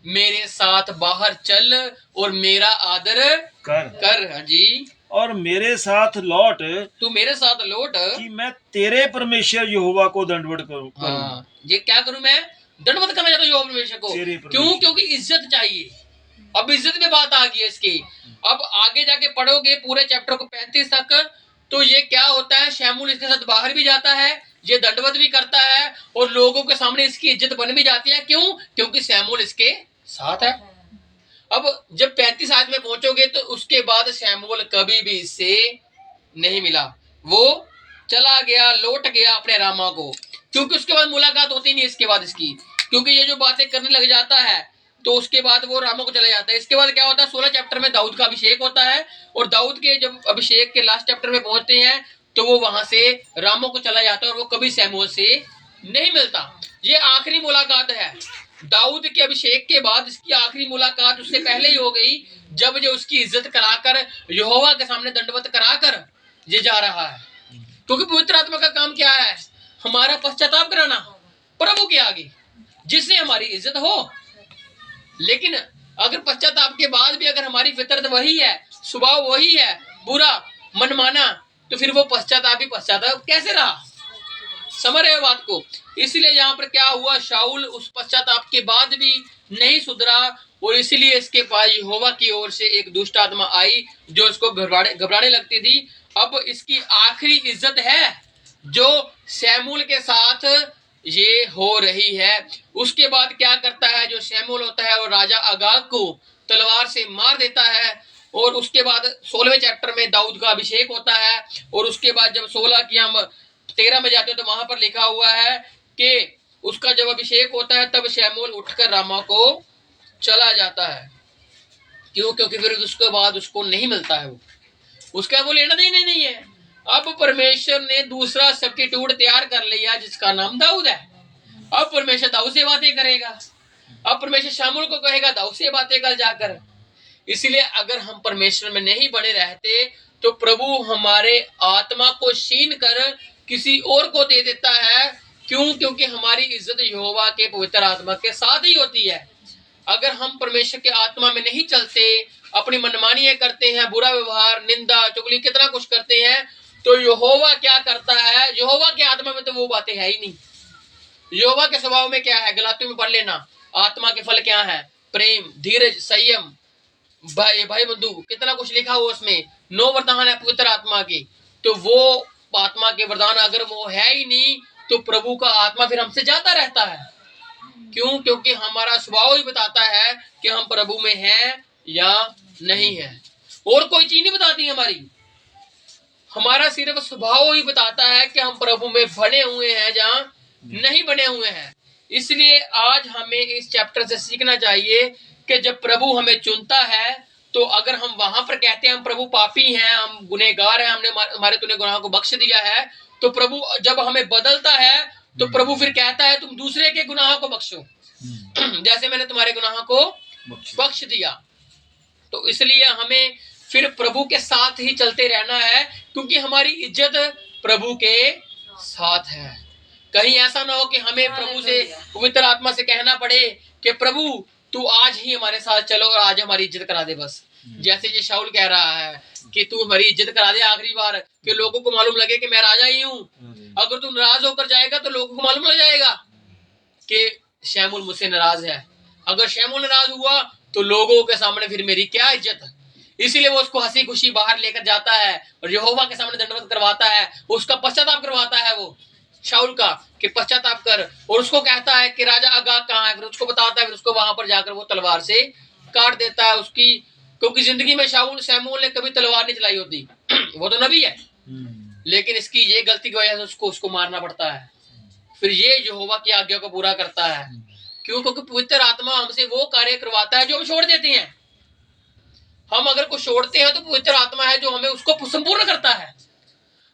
मेरे साथ बाहर चल और मेरा आदर कर। हाँ जी, और मेरे साथ लौट, तू मेरे साथ लौट कि मैं तेरे परमेश्वर यहोवा को दंडवत करूं। हाँ, ये क्या करूं, मैं दंडवत करना चाहता हूँ यहोवा परमेश्वर को। क्यों? क्योंकि इज्जत चाहिए। अब इज्जत में बात आ गई है इसकी। अब आगे जाके पढ़ोगे पूरे चैप्टर को 35 तक, तो ये क्या होता है, शमूएल इसके साथ बाहर भी जाता है, ये दंडवत भी करता है और लोगों के सामने इसकी इज्जत बन भी जाती है। क्यों? क्योंकि शमूएल इसके साथ है। अब जब 35 आयत में पहुंचोगे तो उसके बाद शमूएल कभी भी इससे नहीं मिला, वो चला गया, लौट गया अपने रामा को, क्योंकि उसके बाद मुलाकात होती नहीं इसके बाद इसकी, क्योंकि ये जो बातें करने लग जाता है, तो उसके बाद वो रामा को चला जाता है। इसके बाद क्या होता है, 16 चैप्टर में दाऊद का अभिषेक होता है, और दाऊद के जब अभिषेक के लास्ट चैप्टर में पहुंचते हैं तो वो वहां से रामा को चला जाता है और वो कभी सैमुअल से नहीं मिलता। ये आखिरी मुलाकात है दाऊद के अभिषेक के बाद। इसकी आखिरी मुलाकात उससे पहले ही हो गई, जब जो उसकी इज्जत कराकर यहोवा के सामने दंडवत कराकर ये जा रहा है। क्योंकि पवित्र आत्मा का काम क्या है, हमारा पश्चाताप कराना प्रभु के आगे, जिससे हमारी इज्जत हो। लेकिन अगर पश्चाताप के बाद भी अगर हमारी फितरत वही है, स्वभाव वही है, बुरा मनमाना, तो फिर वो पश्चाताप ही पश्चाताप कैसे रहा? समझ रहे हो बात को? इसलिए यहाँ पर क्या हुआ, शाऊल उस पश्चाताप के बाद भी नहीं सुधरा, और इसलिए इसके पास यहोवा की ओर से एक दुष्ट आत्मा आई जो इसको घबराने लगती थी। अब इसकी आखिरी इज्जत है जो शमूएल के साथ ये हो रही है। उसके बाद क्या करता है, जो शमूएल होता है वो राजा अगाग को तलवार से मार देता है, और उसके बाद 16वें चैप्टर में दाऊद का अभिषेक होता है। और उसके बाद जब 16 की हम 13 में जाते हो तो वहां पर लिखा हुआ है कि उसका जब अभिषेक होता है तब शमूएल उठकर रामा को चला जाता है। क्यों? क्योंकि फिर उसके बाद उसको नहीं मिलता है, वो उसका वो लेना देना नहीं है। अब परमेश्वर ने दूसरा सब्स्टिट्यूट तैयार कर लिया जिसका नाम दाऊद है। अब परमेश्वर दाऊद से बातें करेगा, अब परमेश्वर शमूएल को कहेगा दाऊद से बातें कर जाकर। इसलिए अगर हम परमेश्वर में नहीं बने रहते तो प्रभु हमारे आत्मा को छीन कर किसी और को दे देता है। क्यों? क्योंकि हमारी इज्जत यहोवा के पवित्र आत्मा के साथ ही होती है। अगर हम परमेश्वर के आत्मा में नहीं चलते, अपनी मनमानियां करते हैं, बुरा व्यवहार, निंदा, चुगली, कितना कुछ करते हैं, तो यहोवा क्या करता है, यहोवा के आत्मा में तो वो बातें है ही नहीं। यहोवा के स्वभाव में क्या है, गलातियों में पढ़ लेना, आत्मा के फल क्या है, प्रेम, धीरज, संयम, भाई बंधु, कितना कुछ लिखा हुआ उसमें। 9 वरदान है पवित्र आत्मा के। तो वो आत्मा के वरदान अगर वो है ही नहीं तो प्रभु का आत्मा फिर हमसे जाता रहता है। क्यों? क्योंकि हमारा स्वभाव ही बताता है कि हम प्रभु में हैं या नहीं है, और कोई चीज नहीं बताती हमारी। हमारा सिर्फ स्वभाव ही बताता है कि हम प्रभु में बने हुए हैं या नहीं बने हुए हैं। इसलिए आज हमें इस चैप्टर से सीखना चाहिए कि जब प्रभु हमें चुनता है तो अगर हम वहां पर कहते हैं हम प्रभु पापी हैं, हम गुनहगार हैं, हमने हमारे तूने गुनाहों को बख्श दिया है, तो प्रभु जब हमें बदलता है तो प्रभु फिर कहता है तुम दूसरे के गुनाहों को बख्शो जैसे मैंने तुम्हारे गुनाहों को बख्श दिया। तो इसलिए हमें फिर प्रभु के साथ ही चलते रहना है, क्योंकि हमारी इज्जत प्रभु के साथ है। कहीं ऐसा ना हो कि हमें प्रभु से, पवित्र आत्मा से कहना पड़े कि प्रभु तू आज ही हमारे साथ चलो और आज हमारी इज्जत करा दे बस। जैसे ये शाऊल कह रहा है कि तू हमारी इज्जत करा दे आखिरी बार, कि लोगों को मालूम लगे कि मैं राजा ही हूँ। अगर तू नाराज होकर जाएगा तो लोगों को मालूम लग जाएगा कि शमूएल मुझसे नाराज है। अगर शमूएल नाराज हुआ तो लोगों के सामने फिर मेरी क्या इज्जत। इसीलिए वो उसको हंसी खुशी बाहर लेकर जाता है और यहोवा के सामने दंडवत करवाता है, उसका पश्चाताप करवाता है वो शाऊल का कि पश्चाताप कर, और उसको कहता है कि राजा अगाग कहाँ है, फिर उसको बताता है, फिर उसको वहां पर जाकर वो तलवार से काट देता है उसकी। क्योंकि जिंदगी में शमूएल ने कभी तलवार नहीं चलाई होती वो तो नबी है, लेकिन इसकी ये गलती की वजह से उसको मारना पड़ता है। फिर ये यहोवा की आज्ञा को पूरा करता है। क्यों? क्योंकि पवित्र आत्मा हमसे वो कार्य करवाता है जो हम छोड़ देते हैं। हम अगर कुछ छोड़ते हैं तो पवित्र आत्मा है जो हमें उसको संपूर्ण करता है।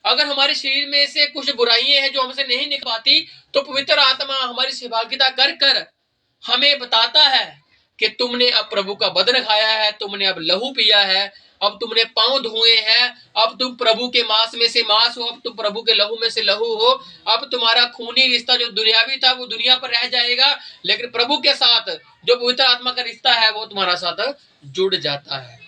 अगर हमारे शरीर में से कुछ बुराइयां हैं जो हमसे नहीं निकल पाती तो पवित्र आत्मा हमारी सहभागिता कर कर हमें बताता है कि तुमने अब प्रभु का बदन खाया है, तुमने अब लहू पिया है, अब तुमने पांव धोए हैं, अब तुम प्रभु के मांस में से मांस हो, अब तुम प्रभु के लहू में से लहू हो। अब तुम्हारा खूनी रिश्ता जो दुनियावी था वो दुनिया पर रह जाएगा, लेकिन प्रभु के साथ जो पवित्र आत्मा का रिश्ता है वो तुम्हारा साथ जुड़ जाता है।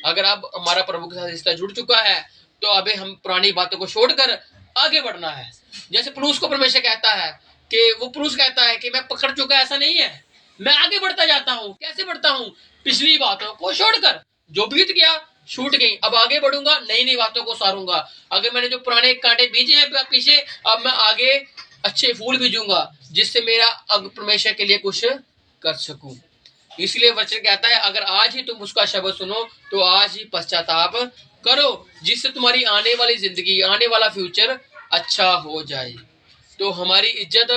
अगर अब हमारा प्रभु के साथ रिश्ता जुड़ चुका है तो अभी हम पुरानी बातों को छोड़कर आगे बढ़ना है। जैसे पुरुष को परमेश्वर कहता है कि वो पुरुष कहता है कि मैं पकड़ चुका, ऐसा नहीं है, मैं आगे बढ़ता जाता हूँ। कैसे बढ़ता हूँ? पिछली बातों को छोड़कर, जो बीत गया छूट गई, अब आगे बढ़ूंगा, नई नई बातों को सारूंगा। अगर मैंने जो पुराने कांटे बीजे हैं पीछे, अब मैं आगे अच्छे फूल बीजूंगा जिससे मेरा परमेश्वर के लिए कुछ कर सकूं। इसलिए वचन कहता है अगर आज ही तुम उसका शब्द सुनो तो आज ही पश्चाताप करो, जिससे तुम्हारी आने वाली जिंदगी, आने वाला फ्यूचर अच्छा हो जाए। तो हमारी इज्जत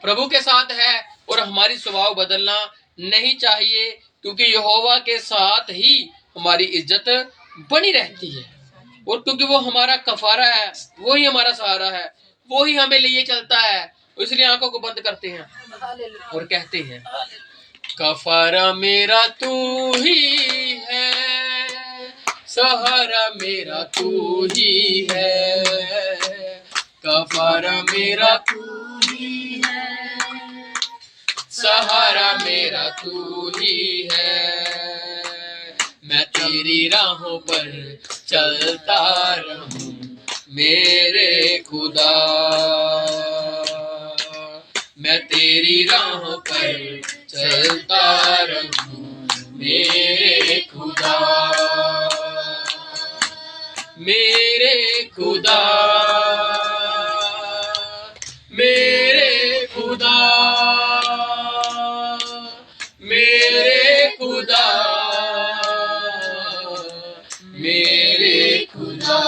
प्रभु के साथ है और हमारी स्वभाव बदलना नहीं चाहिए, क्योंकि यहोवा के साथ ही हमारी इज्जत बनी रहती है, और क्योंकि वो हमारा कफारा है, वो ही हमारा सहारा है, वो ही हमें लिए चलता है, इसलिए आंखों को बंद करते हैं और कहते हैं, कफारा मेरा तू ही है, सहारा मेरा तू ही है, कफारा मेरा तू ही है, सहारा मेरा तू ही है। मैं तेरी राहों पर चलता रहूं मेरे खुदा, मैं तेरी राहों पर चलता रहूं मेरे खुदा, मेरे खुदा, मेरे खुदा, मेरे खुदा, मेरे खुदा।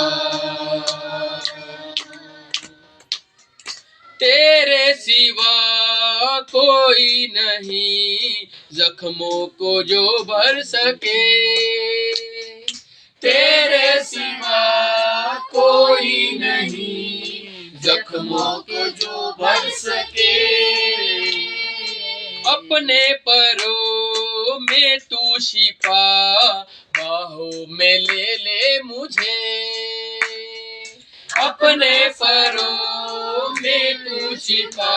तेरे सिवा कोई नहीं जख्मों को जो भर सके, तेरे सिवा कोई नहीं जख्मों को जो भर सके, अपने परों में तू शिफा बाहों में ले ले मुझे, अपने परों में तू शिफा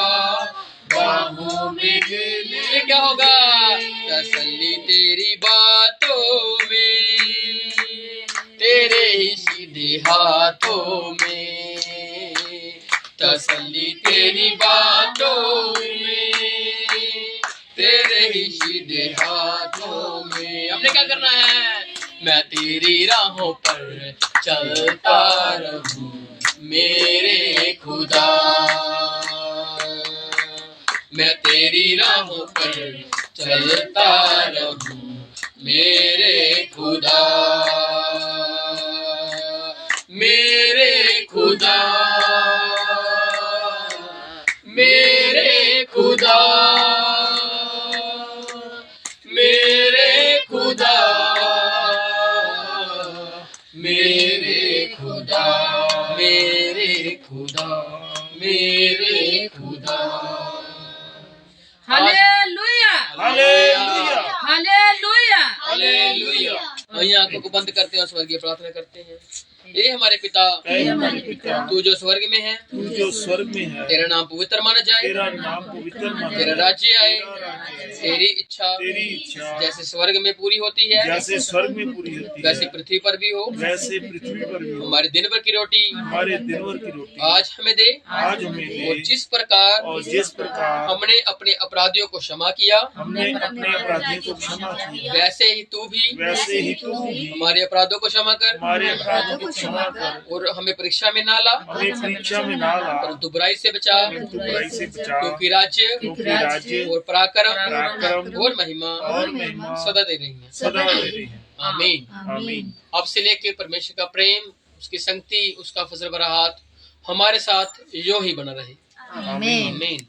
बाहों में ले ले। क्या होगा? तसल्ली तेरी बातों में, तेरे ही सीधे हाथों में, तसल्ली तेरी बातों में, तेरे ही सीधे हाथों में। हमने क्या करना है? मैं तेरी राहों पर चलता रहूं मेरे खुदा, मैं तेरी राहों पर चलता रहूं मेरे खुदा, मेरे खुदा, मेरे खुदा, मेरे खुदा, मेरे खुदा, मेरे खुदा, मेरे खुदा। Hallelujah, hallelujah, hallelujah, hallelujah. वहीं आंखों को बंद करते हैं और स्वर्गीय प्रार्थना करते हैं। हे हमारे पिता, हमारे पिता, तू जो स्वर्ग में है, तू जो स्वर्ग में है, तेरा नाम पवित्र माना जाए, तेरा नाम पवित्र माना तेरा जाए, राज्य आए, तेरी तेरी इच्छा जैसे स्वर्ग में पूरी होती है, जैसे स्वर्ग में पूरी होती वैसे है, पृथ्वी पर भी हो। वैसे पृथ्वी पर भी हो। हमारे दिन भर की रोटी हमारे दिन भर की रोटी आज हमें दे, आज हमें दे, और जिस प्रकार और जिस प्रकार हमने अपने अपराधियों को क्षमा किया, हमने अपने अपराधियों को क्षमा किया, वैसे ही तू भी वैसे ही तू भी हमारे अपराधों को क्षमा कर, हमारे अपराधों को क्षमा कर, और हमें परीक्षा में ना ला, हमें परीक्षा में ना ला, परंतु बुराई से बचा, परंतु बुराई से बचा, क्योंकि राज्य क्योंकि राज्य और पराक्रम पराक्रम और महिमा और महिमा सदा दे रही है। सदा दे रही है। आमीन। आमीन। अब से लेके परमेश्वर का प्रेम, उसकी संगति, उसका फजल भरा हाथ हमारे साथ यूं ही बना रहे। आमीन। आमीन।